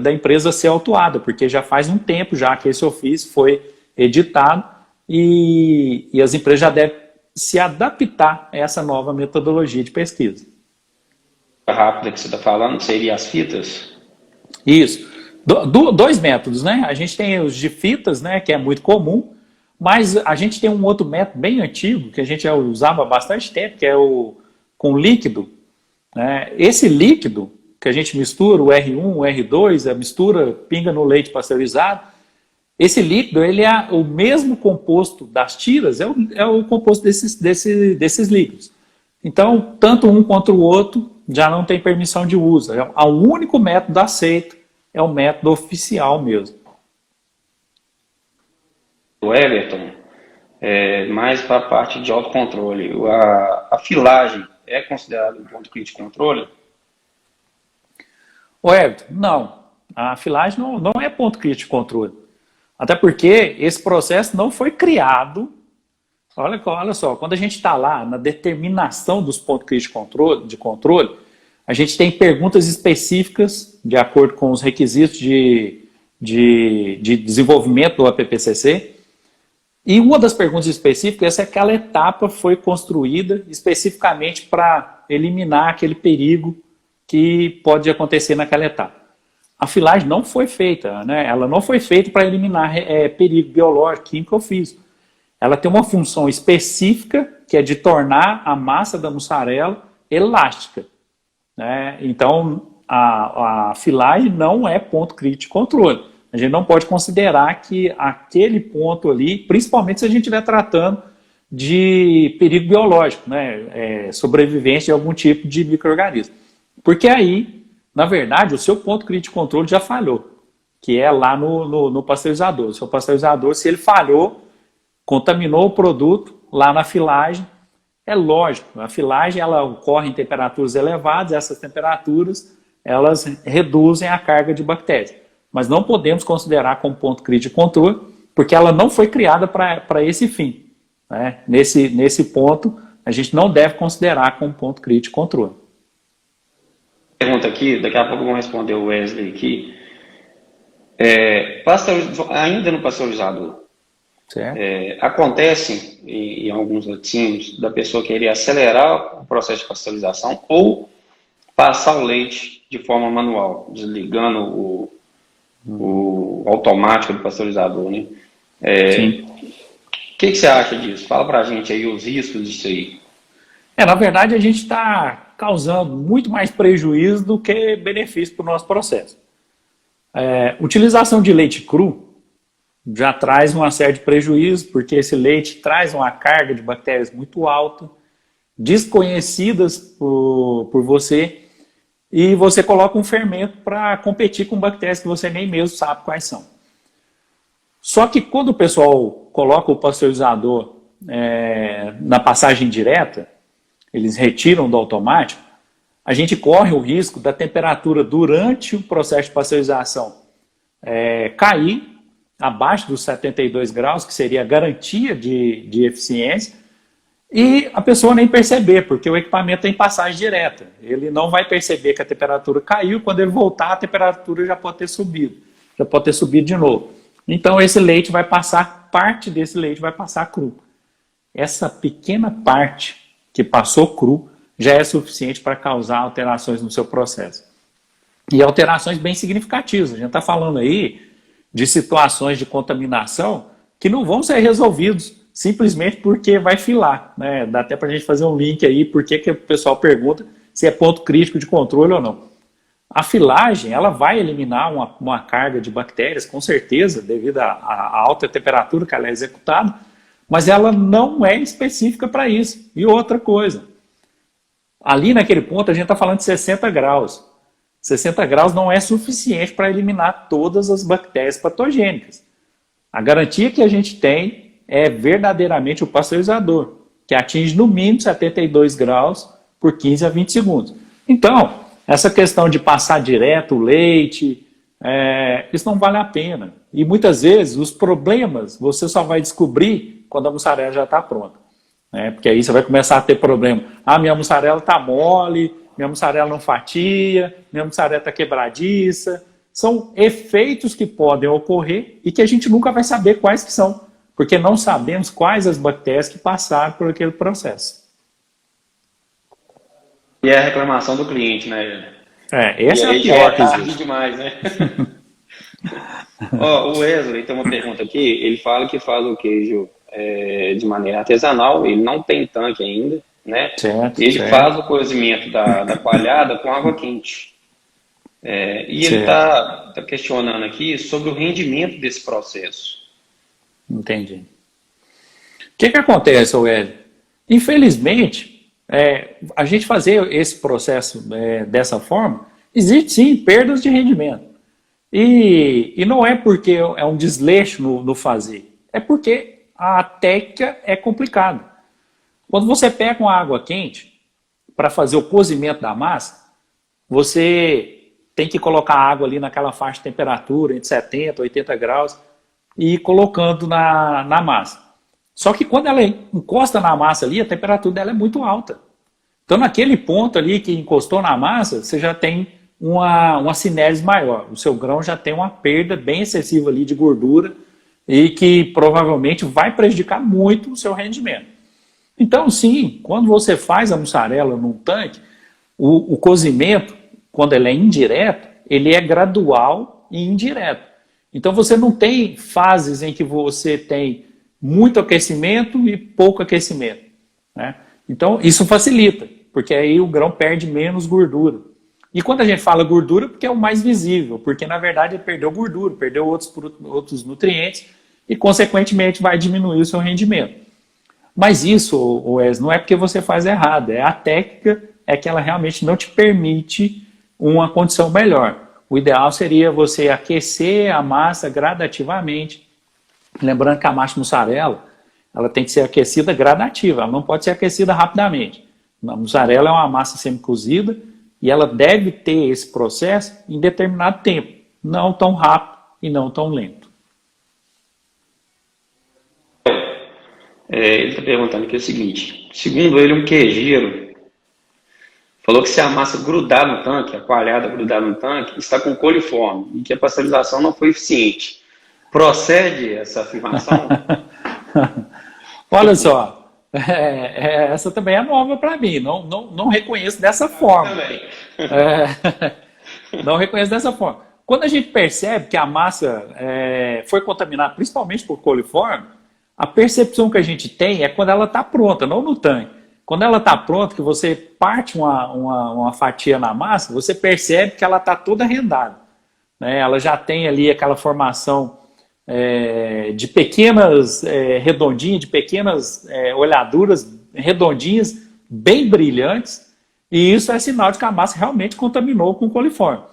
A: da empresa ser autuada, porque já faz um tempo já que esse ofício foi editado e as empresas já devem se adaptar a essa nova metodologia de pesquisa.
B: Rápida que você está falando seria as fitas?
A: Isso. Dois métodos, né? A gente tem os de fitas, né, que é muito comum, mas a gente tem um outro método bem antigo, que a gente já usava há bastante tempo, que é o com líquido. Né? Esse líquido que a gente mistura, o R1, o R2, a mistura pinga no leite pasteurizado, esse líquido ele é o mesmo composto das tiras, é o composto desses líquidos. Então, tanto um quanto o outro já não tem permissão de uso. O único método aceito é o método oficial mesmo.
B: O Everton, mais para a parte de autocontrole, a filagem é considerada um ponto crítico de controle?
A: O Everton, não. A filagem não é ponto crítico de controle. Até porque esse processo não foi criado. Olha só, quando a gente está lá na determinação dos pontos críticos de controle, a gente tem perguntas específicas de acordo com os requisitos de desenvolvimento do APPCC. E uma das perguntas específicas é se aquela etapa foi construída especificamente para eliminar aquele perigo que pode acontecer naquela etapa. A filagem não foi feita, né? Ela não foi feita para eliminar perigo biológico, químico ou físico. Ela tem uma função específica, que é de tornar a massa da mussarela elástica. Né? Então, a filagem não é ponto crítico de controle. A gente não pode considerar que aquele ponto ali, principalmente se a gente estiver tratando de perigo biológico, né? Sobrevivência de algum tipo de micro-organismo. Porque aí, na verdade, o seu ponto crítico de controle já falhou, que é lá no pasteurizador. O seu pasteurizador, se ele falhou, contaminou o produto lá na filagem, é lógico, a filagem ela ocorre em temperaturas elevadas, essas temperaturas elas reduzem a carga de bactérias. Mas não podemos considerar como ponto crítico de controle, porque ela não foi criada para esse fim. Né? Nesse ponto, a gente não deve considerar como ponto crítico de controle.
B: Pergunta aqui, daqui a pouco vamos responder o Wesley aqui. Ainda no pasteurizador, acontece em alguns laticínios da pessoa querer acelerar o processo de pasteurização ou passar o leite de forma manual, desligando o automático do pasteurizador, né? O que você acha disso? Fala pra gente aí os riscos disso aí.
A: Na verdade, a gente está causando muito mais prejuízo do que benefício para o nosso processo. Utilização de leite cru já traz uma série de prejuízos, porque esse leite traz uma carga de bactérias muito alta, desconhecidas por você, e você coloca um fermento para competir com bactérias que você nem mesmo sabe quais são. Só que quando o pessoal coloca o pasteurizador na passagem direta, eles retiram do automático, a gente corre o risco da temperatura durante o processo de pasteurização cair abaixo dos 72 graus, que seria a garantia de eficiência, e a pessoa nem perceber, porque o equipamento tem passagem direta. Ele não vai perceber que a temperatura caiu, quando ele voltar a temperatura já pode ter subido de novo. Então esse leite vai passar, parte desse leite vai passar cru. Essa pequena parte que passou cru já é suficiente para causar alterações no seu processo. E alterações bem significativas. A gente está falando aí de situações de contaminação que não vão ser resolvidos simplesmente porque vai filar. Né? Dá até para a gente fazer um link aí, porque que o pessoal pergunta se é ponto crítico de controle ou não. A filagem, ela vai eliminar uma carga de bactérias, com certeza, devido à alta temperatura que ela é executada, mas ela não é específica para isso. E outra coisa, ali naquele ponto a gente está falando de 60 graus. 60 graus não é suficiente para eliminar todas as bactérias patogênicas. A garantia que a gente tem é verdadeiramente o pasteurizador, que atinge no mínimo 72 graus por 15 a 20 segundos. Então, essa questão de passar direto o leite, isso não vale a pena. E muitas vezes os problemas você só vai descobrir quando a mussarela já está pronta. Porque aí você vai começar a ter problema. Minha mussarela está mole, minha mussarela não fatia, minha mussarela está quebradiça. São efeitos que podem ocorrer e que a gente nunca vai saber quais que são, porque não sabemos quais as bactérias que passaram por aquele processo.
B: E é a reclamação do cliente, né?
A: Essa é a pior.
B: É tarde demais, né? Ó, o Wesley tem uma pergunta aqui. Ele fala que faz o queijo de maneira artesanal. Ele não tem tanque ainda, né?
A: Certo,
B: Ele faz
A: certo,
B: o cozimento da coalhada com água quente. E ele
A: certo.
B: está questionando aqui sobre o rendimento desse processo.
A: Entendi. O que acontece, Hélio? Infelizmente, a gente fazer esse processo dessa forma, existe sim perdas de rendimento. E não é porque é um desleixo no fazer, é porque a técnica é complicada. Quando você pega uma água quente para fazer o cozimento da massa, você tem que colocar a água ali naquela faixa de temperatura, entre 70 e 80 graus, e ir colocando na massa. Só que quando ela encosta na massa ali, a temperatura dela é muito alta. Então, naquele ponto ali que encostou na massa, você já tem uma cinese maior. O seu grão já tem uma perda bem excessiva ali de gordura e que provavelmente vai prejudicar muito o seu rendimento. Então, sim, quando você faz a mussarela num tanque, o cozimento, quando ele é indireto, ele é gradual e indireto. Então, você não tem fases em que você tem muito aquecimento e pouco aquecimento, né? Então, isso facilita, porque aí o grão perde menos gordura. E quando a gente fala gordura, porque é o mais visível, porque na verdade ele perdeu gordura, perdeu outros nutrientes e, consequentemente, vai diminuir o seu rendimento. Mas isso, Wes, não é porque você faz errado, a técnica é que ela realmente não te permite uma condição melhor. O ideal seria você aquecer a massa gradativamente. Lembrando que a massa mussarela, ela tem que ser aquecida gradativa, ela não pode ser aquecida rapidamente. A mussarela é uma massa semi-cozida e ela deve ter esse processo em determinado tempo, não tão rápido e não tão lento.
B: Ele está perguntando aqui o seguinte: segundo ele, um queijeiro falou que se a massa grudar no tanque, a coalhada grudar no tanque, está com coliforme e que a pasteurização não foi eficiente. Procede essa afirmação?
A: Olha só, essa também é nova para mim, não reconheço dessa forma.
B: Também.
A: Não reconheço dessa forma. Quando a gente percebe que a massa foi contaminada, principalmente por coliforme, a percepção que a gente tem é quando ela está pronta, não no tanque. Quando ela está pronta, que você parte uma fatia na massa, você percebe que ela está toda rendada, né? Ela já tem ali aquela formação de pequenas redondinhas, de pequenas olhaduras redondinhas, bem brilhantes, e isso é sinal de que a massa realmente contaminou com coliforme.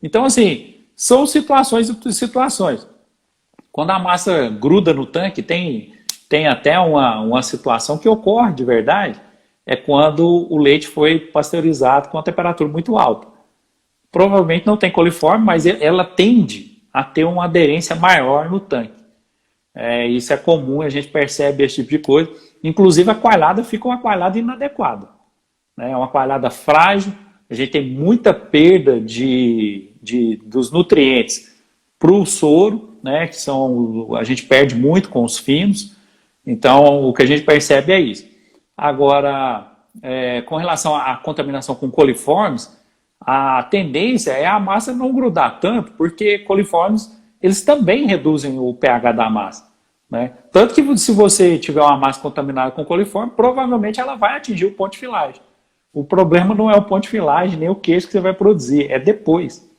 A: Então, assim, são situações e situações. Quando a massa gruda no tanque, tem até uma situação que ocorre de verdade, é quando o leite foi pasteurizado com a temperatura muito alta. Provavelmente não tem coliforme, mas ela tende a ter uma aderência maior no tanque. Isso é comum, a gente percebe esse tipo de coisa. Inclusive a coalhada fica uma coalhada inadequada, né? É uma coalhada frágil, a gente tem muita perda dos nutrientes para o soro, né? Que a gente perde muito com os finos. Então o que a gente percebe é isso. Agora, com relação à contaminação com coliformes, a tendência é a massa não grudar tanto, porque coliformes, eles também reduzem o pH da massa, né? Tanto que se você tiver uma massa contaminada com coliforme, provavelmente ela vai atingir o ponto de filagem. O problema não é o ponto de filagem, nem o queijo que você vai produzir, é depois.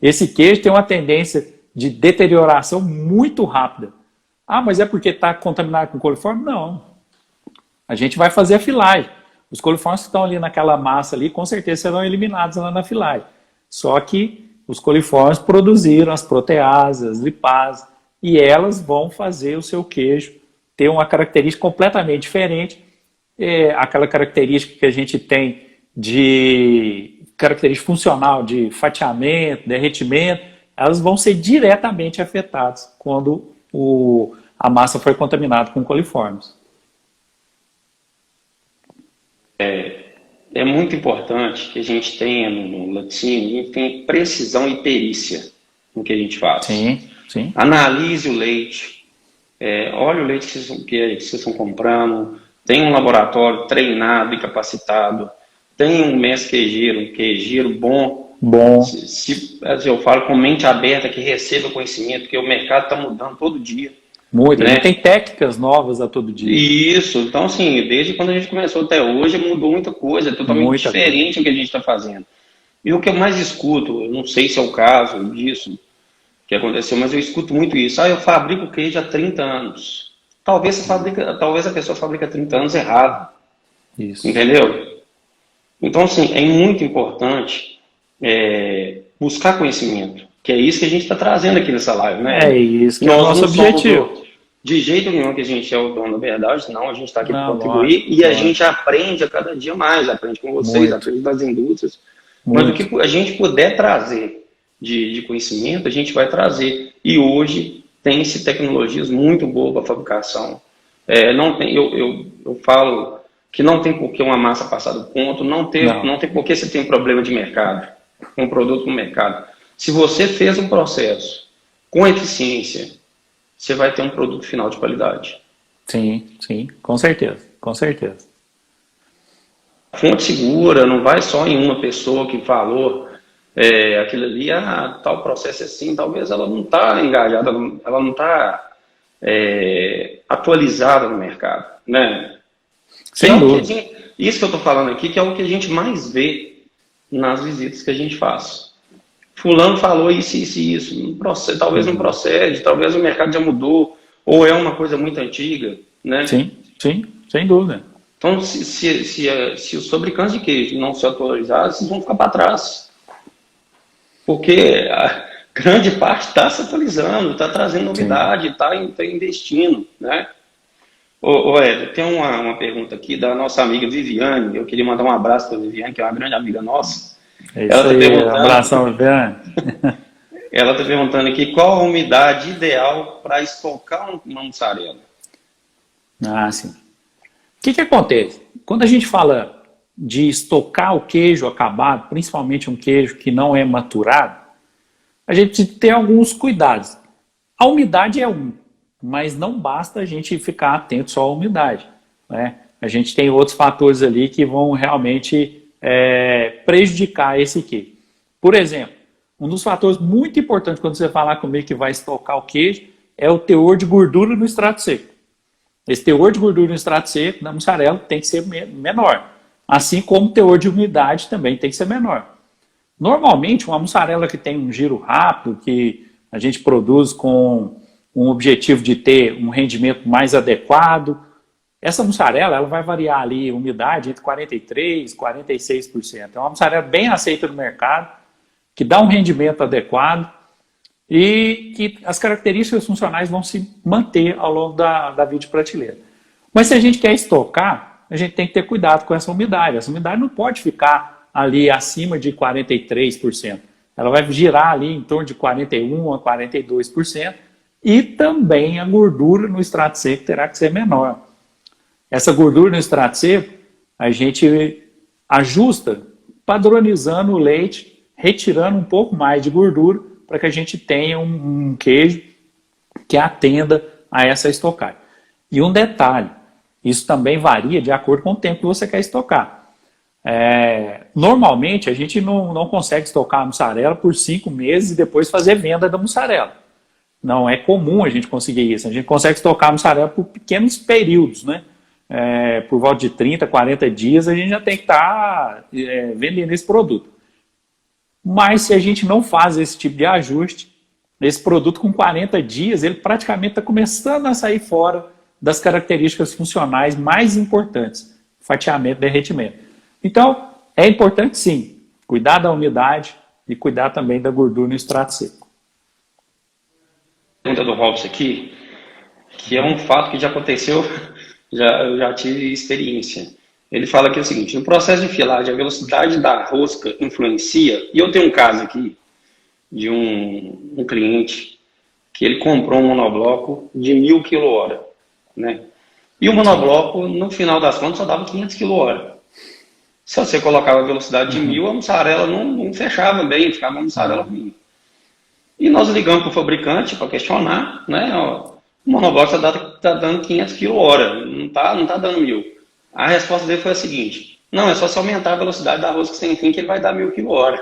A: Esse queijo tem uma tendência de deterioração muito rápida. Ah, mas é porque está contaminado com coliforme? Não. A gente vai fazer a filagem. Os coliformes que estão ali naquela massa ali, com certeza serão eliminados lá na filagem. Só que os coliformes produziram as proteasas, as lipases, e elas vão fazer o seu queijo ter uma característica completamente diferente. Aquela característica que a gente tem de característica funcional, de fatiamento, derretimento, elas vão ser diretamente afetadas quando a massa foi contaminada com coliformes.
B: É muito importante que a gente tenha no laticínio, a gente tenha precisão e perícia no que a gente faz.
A: Sim, sim.
B: Analise o leite, olha o leite que vocês estão comprando, tem um laboratório treinado e capacitado, tem um mestre queijeiro, um queijeiro bom,
A: Bom.
B: Assim, eu falo com mente aberta, que receba conhecimento, porque o mercado está mudando todo dia.
A: Muito,
B: né?
A: A gente tem técnicas novas a todo dia.
B: Isso, então assim, desde quando a gente começou até hoje, mudou muita coisa, é totalmente diferente do que a gente está fazendo. E o que eu mais escuto, eu não sei se é o caso disso que aconteceu, mas eu escuto muito isso. Eu fabrico queijo há 30 anos. Talvez a pessoa fabrica 30 anos errado.
A: Isso.
B: Entendeu? Então, assim, é muito importante buscar conhecimento, que é isso que a gente está trazendo aqui nessa live, né?
A: É isso que é o nosso objetivo.
B: De jeito nenhum que a gente é o dono da verdade, não, a gente está aqui para contribuir
A: lógico,
B: e a gente aprende a cada dia mais, aprende com vocês, aprende das indústrias. Mas o que a gente puder trazer de conhecimento, a gente vai trazer. E hoje tem-se tecnologias muito boas para fabricação. Não tem, eu falo que não tem por que uma massa passar do ponto, não tem por que você tem um problema de mercado, um produto no mercado. Se você fez um processo com eficiência, você vai ter um produto final de qualidade.
A: Sim, com certeza, com certeza.
B: Fonte segura, não vai só em uma pessoa que falou aquilo ali, tal processo é assim, talvez ela não está engajada, ela não está atualizada no mercado, né?
A: Sem dúvida.
B: Isso que eu estou falando aqui, que é o que a gente mais vê nas visitas que a gente faz. Fulano falou isso, talvez não procede, talvez o mercado já mudou, ou é uma coisa muito antiga, né?
A: Sim, sem dúvida.
B: Então, se os fabricantes de queijo não se atualizarem, vocês vão ficar para trás. Porque a grande parte está se atualizando, está trazendo novidade, está investindo, né? Ed, tem uma pergunta aqui da nossa amiga Viviane. Eu queria mandar um abraço para a Viviane, que é uma grande amiga nossa.
A: Ela está perguntando. Abração, Viviane.
B: Ela está perguntando aqui qual a umidade ideal para estocar uma mussarela.
A: Sim. O que acontece? Quando a gente fala de estocar o queijo acabado, principalmente um queijo que não é maturado, a gente tem alguns cuidados. A umidade é mas não basta a gente ficar atento só à umidade, né? A gente tem outros fatores ali que vão realmente prejudicar esse queijo. Por exemplo, um dos fatores muito importantes quando você falar comigo que vai estocar o queijo é o teor de gordura no extrato seco. Esse teor de gordura no extrato seco da mussarela tem que ser menor, assim como o teor de umidade também tem que ser menor. Normalmente, uma mussarela que tem um giro rápido, que a gente produz com um objetivo de ter um rendimento mais adequado, essa mussarela ela vai variar ali umidade entre 43% e 46%. É uma mussarela bem aceita no mercado, que dá um rendimento adequado e que as características funcionais vão se manter ao longo da vida de prateleira. Mas se a gente quer estocar, a gente tem que ter cuidado com essa umidade. Essa umidade não pode ficar ali acima de 43%. Ela vai girar ali em torno de 41% a 42%. E também a gordura no extrato seco terá que ser menor. Essa gordura no extrato seco, a gente ajusta padronizando o leite, retirando um pouco mais de gordura, para que a gente tenha um queijo que atenda a essa estocagem. E um detalhe, isso também varia de acordo com o tempo que você quer estocar. Normalmente, a gente não consegue estocar a mussarela por 5 meses e depois fazer venda da mussarela. Não é comum a gente conseguir isso. A gente consegue estocar a mussarela por pequenos períodos, né? Por volta de 30, 40 dias, a gente já tem que estar vendendo esse produto. Mas se a gente não faz esse tipo de ajuste, esse produto com 40 dias, ele praticamente está começando a sair fora das características funcionais mais importantes, fatiamento e derretimento. Então, é importante sim, cuidar da umidade e cuidar também da gordura no extrato seco.
B: Pergunta do Robson aqui, que é um fato que já aconteceu, eu já tive experiência. Ele fala aqui o seguinte: no processo de filagem, a velocidade da rosca influencia. E eu tenho um caso aqui de um cliente que ele comprou um monobloco de 1000 kWh, né? E o monobloco, no final das contas, só dava 500 kWh. Se você colocava a velocidade de 1000, a mussarela não fechava bem, ficava uma mussarela ruim. E nós ligamos para o fabricante para questionar, né? O monobloco está dando 500 kWh, não tá dando 1000. A resposta dele foi a seguinte: não, é só se aumentar a velocidade da rosca sem fim que ele vai dar 1000 kWh.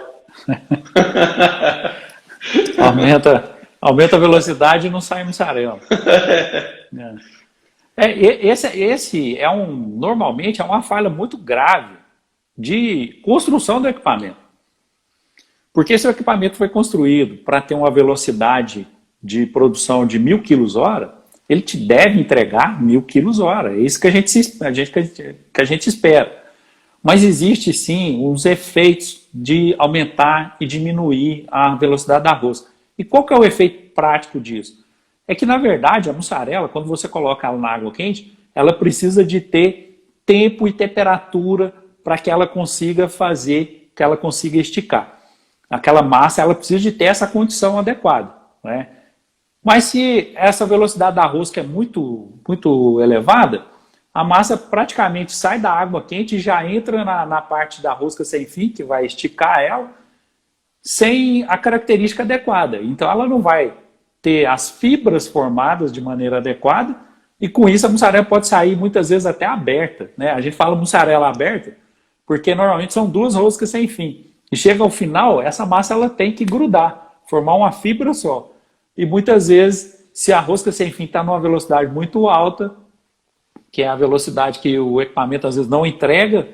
A: Aumenta a velocidade e não sai mussarela. Esse normalmente é uma falha muito grave de construção do equipamento. Porque se o equipamento foi construído para ter uma velocidade de produção de 1.000 kg/h, ele te deve entregar 1.000 kg/h. É isso que a gente espera. Mas existe sim uns efeitos de aumentar e diminuir a velocidade da rosca. E qual que é o efeito prático disso? É que, na verdade, a mussarela, quando você coloca ela na água quente, ela precisa de ter tempo e temperatura para que ela consiga esticar. Aquela massa, ela precisa de ter essa condição adequada, né? Mas se essa velocidade da rosca é muito, muito elevada, a massa praticamente sai da água quente e já entra na parte da rosca sem fim, que vai esticar ela, sem a característica adequada. Então ela não vai ter as fibras formadas de maneira adequada, e com isso a mussarela pode sair muitas vezes até aberta, né? A gente fala mussarela aberta porque normalmente são duas roscas sem fim. E chega ao final, essa massa ela tem que grudar, formar uma fibra só. E muitas vezes, se a rosca sem fim está numa velocidade muito alta, que é a velocidade que o equipamento às vezes não entrega,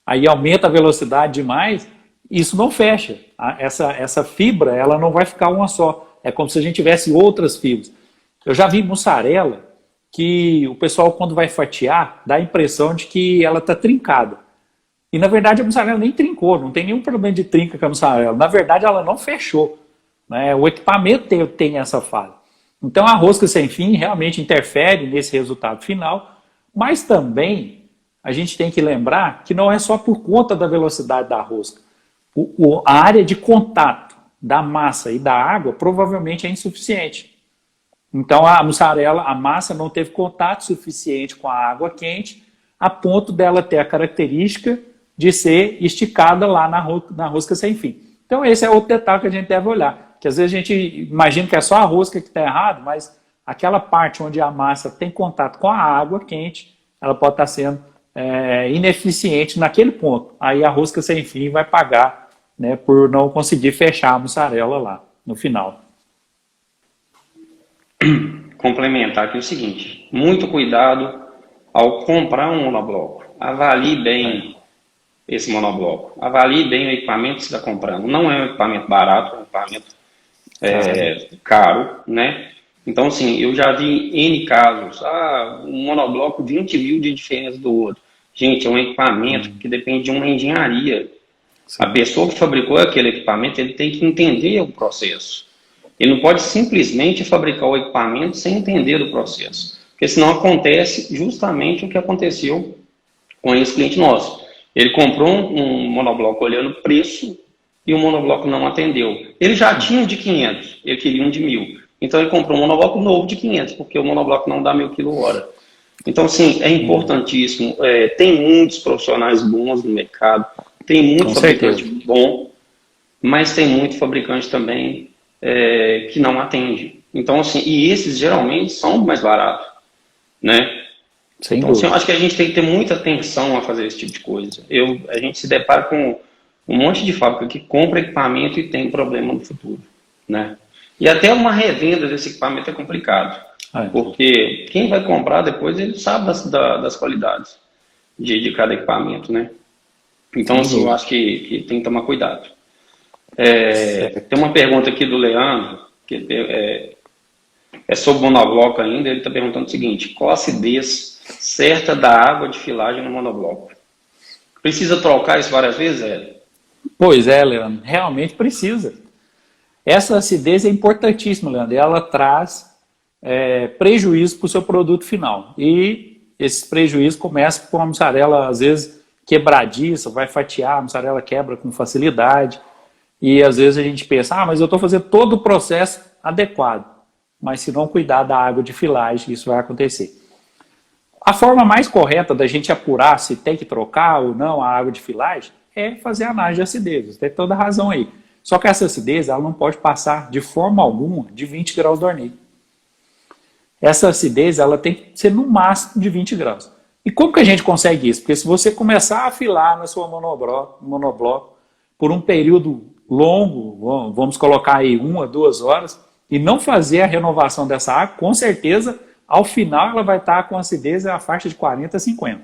A: aí aumenta a velocidade demais, isso não fecha. Essa fibra ela não vai ficar uma só. É como se a gente tivesse outras fibras. Eu já vi mussarela que o pessoal, quando vai fatiar, dá a impressão de que ela está trincada. E, na verdade, a mussarela nem trincou, não tem nenhum problema de trinca com a mussarela. Na verdade, ela não fechou, né? O equipamento tem essa falha. Então, a rosca sem fim realmente interfere nesse resultado final, mas também a gente tem que lembrar que não é só por conta da velocidade da rosca. A área de contato da massa e da água provavelmente é insuficiente. Então, a mussarela, a massa não teve contato suficiente com a água quente, a ponto dela ter a característica de ser esticada lá na rosca sem fim. Então esse é outro detalhe que a gente deve olhar, que às vezes a gente imagina que é só a rosca que está errado, mas aquela parte onde a massa tem contato com a água quente, ela pode estar sendo ineficiente naquele ponto. Aí a rosca sem fim vai pagar, né, por não conseguir fechar a mussarela lá no final.
B: Complementar aqui o seguinte, muito cuidado ao comprar um monobloco. Avalie bem esse monobloco. Avalie bem o equipamento que você está comprando. Não é um equipamento barato, é um equipamento caro, né? Então, assim, eu já vi N casos. Um monobloco 20 mil de diferença do outro. Gente, é um equipamento que depende de uma engenharia. Sim. A pessoa que fabricou aquele equipamento, ele tem que entender o processo. Ele não pode simplesmente fabricar o equipamento sem entender do processo. Porque senão acontece justamente o que aconteceu com esse cliente nosso. Ele comprou um monobloco olhando o preço e o monobloco não atendeu. Ele já tinha um de 500, ele queria um de 1.000. Então ele comprou um monobloco novo de 500, porque o monobloco não dá 1.000 kWh. Então, sim, é importantíssimo. Tem muitos profissionais bons no mercado, tem muito fabricante bom, mas tem muito fabricante também que não atende. Então, assim, e esses geralmente são mais baratos, né? Então, assim, eu acho que a gente tem que ter muita atenção a fazer esse tipo de coisa. A gente se depara com um monte de fábrica que compra equipamento e tem problema no futuro, né? E até uma revenda desse equipamento é complicado, porque quem vai comprar depois, ele sabe das qualidades de cada equipamento, né? Então, assim, eu acho que tem que tomar cuidado. Tem uma pergunta aqui do Leandro, que é sobre monobloco ainda. Ele está perguntando o seguinte: qual a acidez certa da água de filagem no monobloco? Precisa trocar isso várias vezes, Hélio?
A: Pois é, Leandro, realmente precisa. Essa acidez é importantíssima, Leandro, e ela traz prejuízo para o seu produto final. E esses prejuízos começam com a mussarela, às vezes, quebradiça, vai fatiar, a mussarela quebra com facilidade. E às vezes a gente pensa, mas eu estou fazendo todo o processo adequado. Mas se não cuidar da água de filagem, isso vai acontecer. A forma mais correta da gente apurar se tem que trocar ou não a água de filagem é fazer a análise de acidez. Você tem toda a razão aí. Só que essa acidez ela não pode passar de forma alguma de 20 graus Dornay. Essa acidez ela tem que ser no máximo de 20 graus. E como que a gente consegue isso? Porque se você começar a afilar na sua monobloco por um período longo, vamos colocar aí 1 a 2 horas, e não fazer a renovação dessa água, com certeza, ao final ela vai estar com acidez na faixa de 40 a 50.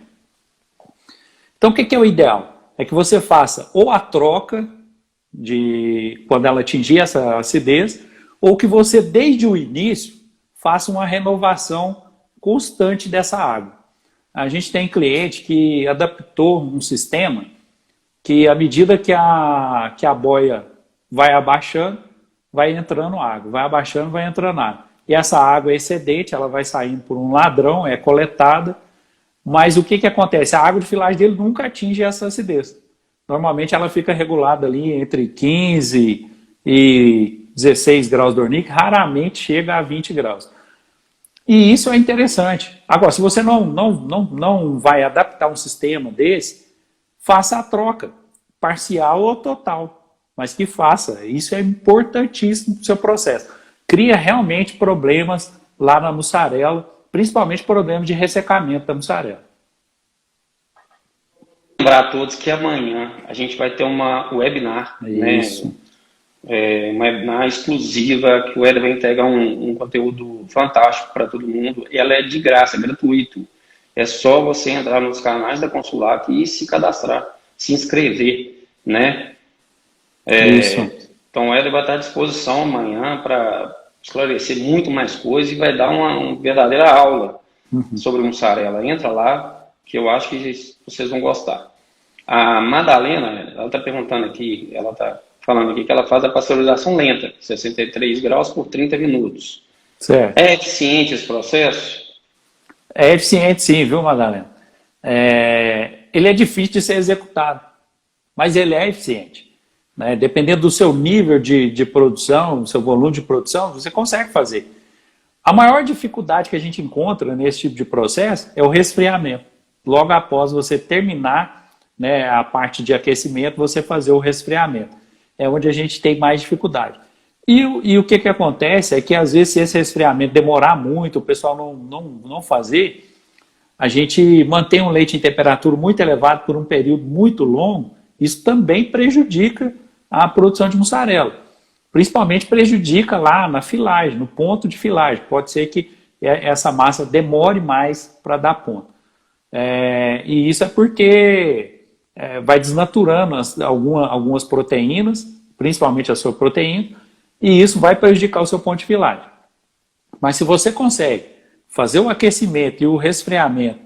A: Então o que é o ideal? É que você faça ou a troca de quando ela atingir essa acidez, ou que você desde o início faça uma renovação constante dessa água. A gente tem cliente que adaptou um sistema que à medida que a boia vai abaixando, vai entrando água, vai abaixando, vai entrando água. E essa água excedente, ela vai saindo por um ladrão, é coletada, mas o que acontece? A água de filagem dele nunca atinge essa acidez. Normalmente ela fica regulada ali entre 15 e 16 graus de Dornick, raramente chega a 20 graus. E isso é interessante. Agora, se você não vai adaptar um sistema desse, faça a troca, parcial ou total, mas que faça. Isso é importantíssimo para o seu processo. Cria realmente problemas lá na mussarela, principalmente problemas de ressecamento da mussarela.
B: Lembrar a todos que amanhã a gente vai ter uma webinar,
A: isso.
B: Né? Uma webinar exclusiva, que o Éder vai entregar um conteúdo fantástico para todo mundo. E ela é de graça, é gratuito. É só você entrar nos canais da Consulac e se cadastrar, se inscrever, né?
A: Isso.
B: Então o Éder vai estar à disposição amanhã para esclarecer muito mais coisas e vai dar uma verdadeira aula sobre mussarela. Entra lá, que eu acho que vocês vão gostar. A Madalena, ela está perguntando aqui, ela está falando aqui que ela faz a pasteurização lenta, 63 graus por 30 minutos.
A: Certo.
B: É eficiente esse processo?
A: É eficiente sim, viu, Madalena? Ele é difícil de ser executado, mas ele é eficiente. Né? Dependendo do seu nível de produção, do seu volume de produção, você consegue fazer. A maior dificuldade que a gente encontra nesse tipo de processo é o resfriamento. Logo após você terminar, né, a parte de aquecimento, você fazer o resfriamento. É onde a gente tem mais dificuldade. E o que acontece é que, às vezes, se esse resfriamento demorar muito, o pessoal não fazer, a gente mantém um leite em temperatura muito elevada por um período muito longo, isso também prejudica a produção de mussarela. Principalmente prejudica lá na filagem, no ponto de filagem. Pode ser que essa massa demore mais para dar ponto. E isso é porque vai desnaturando algumas proteínas, principalmente a sua proteína, e isso vai prejudicar o seu ponto de filagem. Mas se você consegue fazer o aquecimento e o resfriamento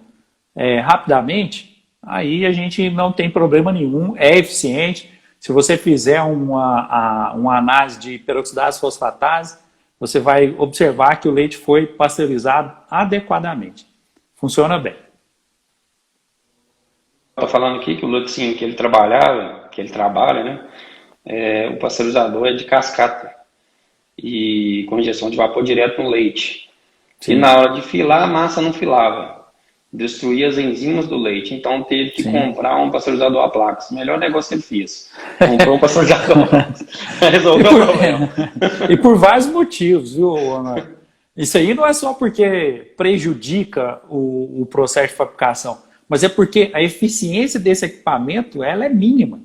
A: rapidamente, aí a gente não tem problema nenhum, é eficiente. Se você fizer uma análise de peroxidase fosfatase, você vai observar que o leite foi pasteurizado adequadamente. Funciona bem.
B: Está falando aqui que o Luxinho que ele trabalha, né? O pasteurizador é de cascata e com injeção de vapor direto no leite. Sim. E na hora de filar, a massa não filava. Destruía as enzimas do leite. Então teve que comprar um pasteurizador a placas. O melhor negócio que ele fez. Comprou um pasteurizador a placas. Resolveu o problema.
A: E por vários motivos, viu, Honor? Isso aí não é só porque prejudica o processo de fabricação, mas é porque a eficiência desse equipamento ela é mínima.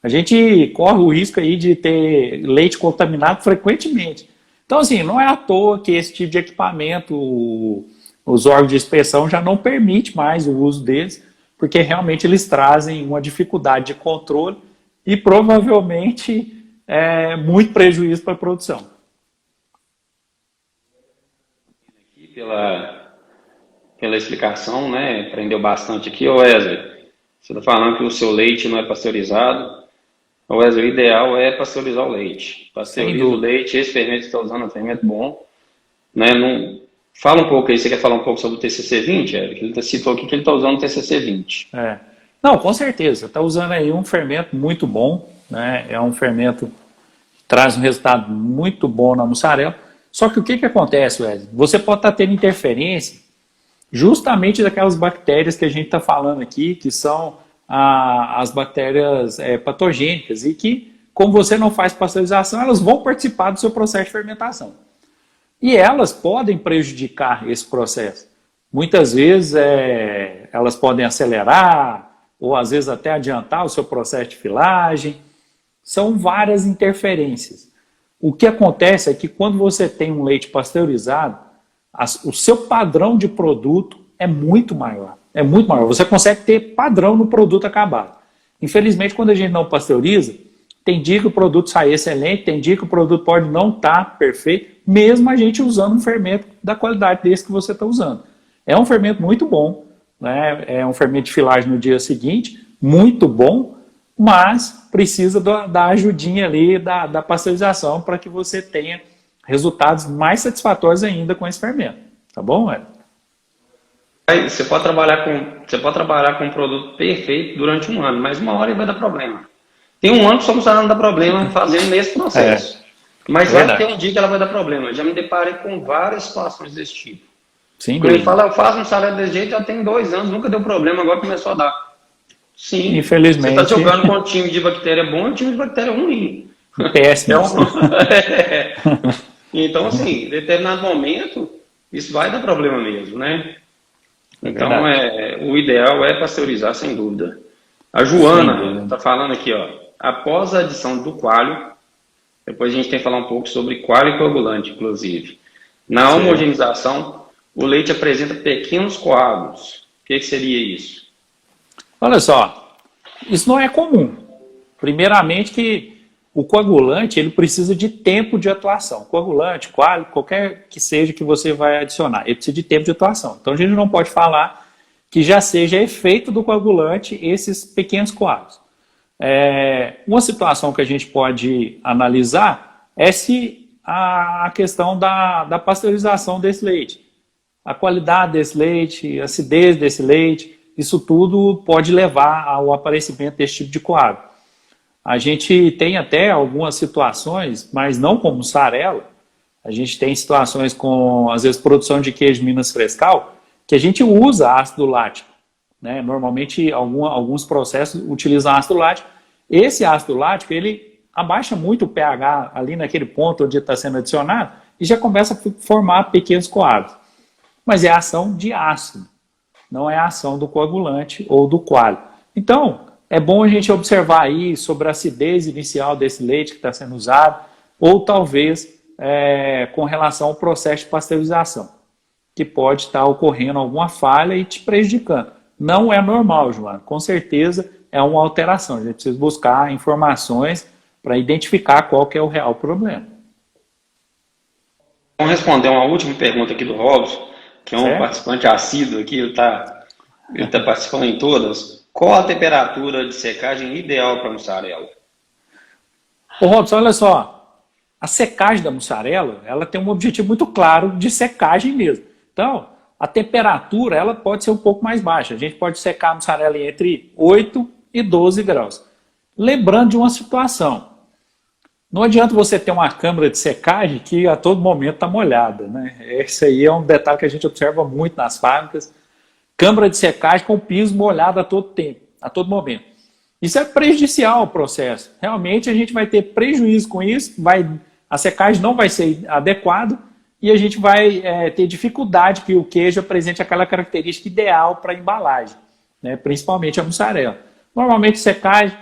A: A gente corre o risco aí de ter leite contaminado frequentemente. Então, assim, não é à toa que esse tipo de equipamento, os órgãos de inspeção já não permitem mais o uso deles, porque realmente eles trazem uma dificuldade de controle e provavelmente muito prejuízo para a produção.
B: Pela explicação, né? Aprendeu bastante aqui. Ô Wesley, você está falando que o seu leite não é pasteurizado. Ô Wesley, o ideal é pasteurizar o leite. Pasteuriza o leite, esse fermento que você está usando é um fermento bom. Né? Fala um pouco aí, você quer falar um pouco sobre o TCC20? Ele citou aqui que ele está usando o TCC20.
A: Não, com certeza. Está usando aí um fermento muito bom. Né? É um fermento que traz um resultado muito bom na mussarela. Só que o que acontece, Wesley? Você pode estar tendo interferência justamente daquelas bactérias que a gente está falando aqui, que são as bactérias patogênicas e que, como você não faz pasteurização, elas vão participar do seu processo de fermentação. E elas podem prejudicar esse processo. Muitas vezes elas podem acelerar ou às vezes até adiantar o seu processo de filagem. São várias interferências. O que acontece é que quando você tem um leite pasteurizado, o seu padrão de produto é muito maior. É muito maior. Você consegue ter padrão no produto acabado. Infelizmente, quando a gente não pasteuriza, tem dia que o produto sai excelente, tem dia que o produto pode não estar perfeito, mesmo a gente usando um fermento da qualidade desse que você está usando. É um fermento muito bom, né? É um fermento de filagem no dia seguinte, muito bom, mas precisa da ajudinha ali da pasteurização para que você tenha resultados mais satisfatórios ainda com esse fermento. Tá bom, Hélio?
B: Você pode trabalhar com um produto perfeito durante um ano, mas uma hora ele vai dar problema. Tem um ano que sua mussarela não dá problema fazendo esse processo. Mas vai ter um dia que ela vai dar problema. Eu já me deparei com várias situações desse tipo.
A: Sim,
B: quando ele fala, eu faço mussarela desse jeito, já tem 2 anos, nunca deu problema, agora começou a dar. Sim.
A: Infelizmente.
B: Você está jogando com um time de bactéria bom e um time de bactéria ruim.
A: Péssimo.
B: Então, assim, em determinado momento, isso vai dar problema mesmo, né? Então, o ideal é pasteurizar, sem dúvida. A Joana está falando aqui, ó, após a adição do coalho, depois a gente tem que falar um pouco sobre coalho e coagulante, inclusive. Na homogenização, o leite apresenta pequenos coágulos. O que seria isso?
A: Olha só, isso não é comum. Primeiramente que o coagulante ele precisa de tempo de atuação. Coagulante, coalho, qualquer que seja que você vai adicionar, ele precisa de tempo de atuação. Então a gente não pode falar que já seja efeito do coagulante esses pequenos coágulos. Uma situação que a gente pode analisar é se a questão da pasteurização desse leite. A qualidade desse leite, a acidez desse leite, isso tudo pode levar ao aparecimento desse tipo de coágulo. A gente tem até algumas situações, mas não com mussarela. A gente tem situações com, às vezes, produção de queijo Minas Frescal, que a gente usa ácido lático. Né? Normalmente, alguns processos utilizam ácido lático. Esse ácido lático, ele abaixa muito o pH ali naquele ponto onde está sendo adicionado e já começa a formar pequenos coágulos. Mas é a ação de ácido, não é a ação do coagulante ou do coalho. Então, é bom a gente observar aí sobre a acidez inicial desse leite que está sendo usado, ou talvez com relação ao processo de pasteurização, que pode estar ocorrendo alguma falha e te prejudicando. Não é normal, João, com certeza é uma alteração. A gente precisa buscar informações para identificar qual que é o real problema.
B: Vamos responder uma última pergunta aqui do Robson, que é um participante assíduo aqui, ele tá participando em todas. Qual a temperatura de secagem ideal para mussarela?
A: Ô Robson, olha só, a secagem da mussarela, ela tem um objetivo muito claro de secagem mesmo. Então, a temperatura, ela pode ser um pouco mais baixa. A gente pode secar a mussarela entre 8 e 12 graus. Lembrando de uma situação, não adianta você ter uma câmara de secagem que a todo momento está molhada, né? Esse aí é um detalhe que a gente observa muito nas fábricas. Câmara de secagem com piso molhado a todo tempo, a todo momento. Isso é prejudicial ao processo. Realmente a gente vai ter prejuízo com isso, a secagem não vai ser adequada e a gente vai ter dificuldade que o queijo apresente aquela característica ideal para a embalagem, né? Principalmente a mussarela. Normalmente secagem,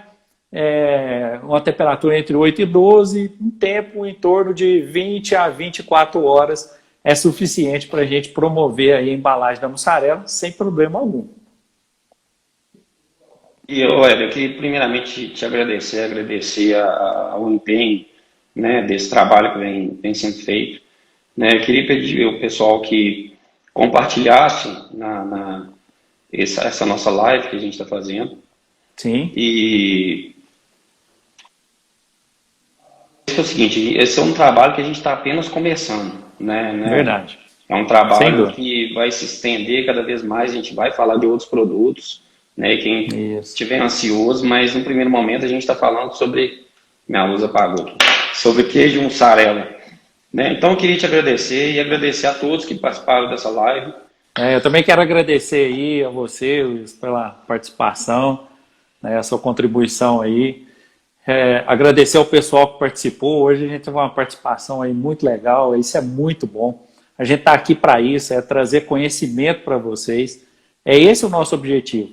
A: uma temperatura entre 8 e 12, um tempo em torno de 20 a 24 horas é suficiente para a gente promover aí a embalagem da mussarela sem problema algum.
B: E eu queria primeiramente te agradecer ao empenho, né, desse trabalho que vem sendo feito. Né, eu queria pedir ao pessoal que compartilhasse essa nossa live que a gente está fazendo.
A: Sim.
B: E é o seguinte, esse é um trabalho que a gente está apenas começando, né?
A: Verdade.
B: É um trabalho que vai se estender cada vez mais, a gente vai falar de outros produtos, né? Quem estiver ansioso, mas no primeiro momento a gente está falando sobre, minha luz apagou aqui, sobre queijo mussarela, né? Então eu queria te agradecer e agradecer a todos que participaram dessa live.
A: Eu também quero agradecer aí a você, Luiz, pela participação, né, a sua contribuição aí. Agradecer ao pessoal que participou. Hoje a gente teve uma participação aí muito legal, isso é muito bom. A gente está aqui para isso, trazer conhecimento para vocês. É esse o nosso objetivo.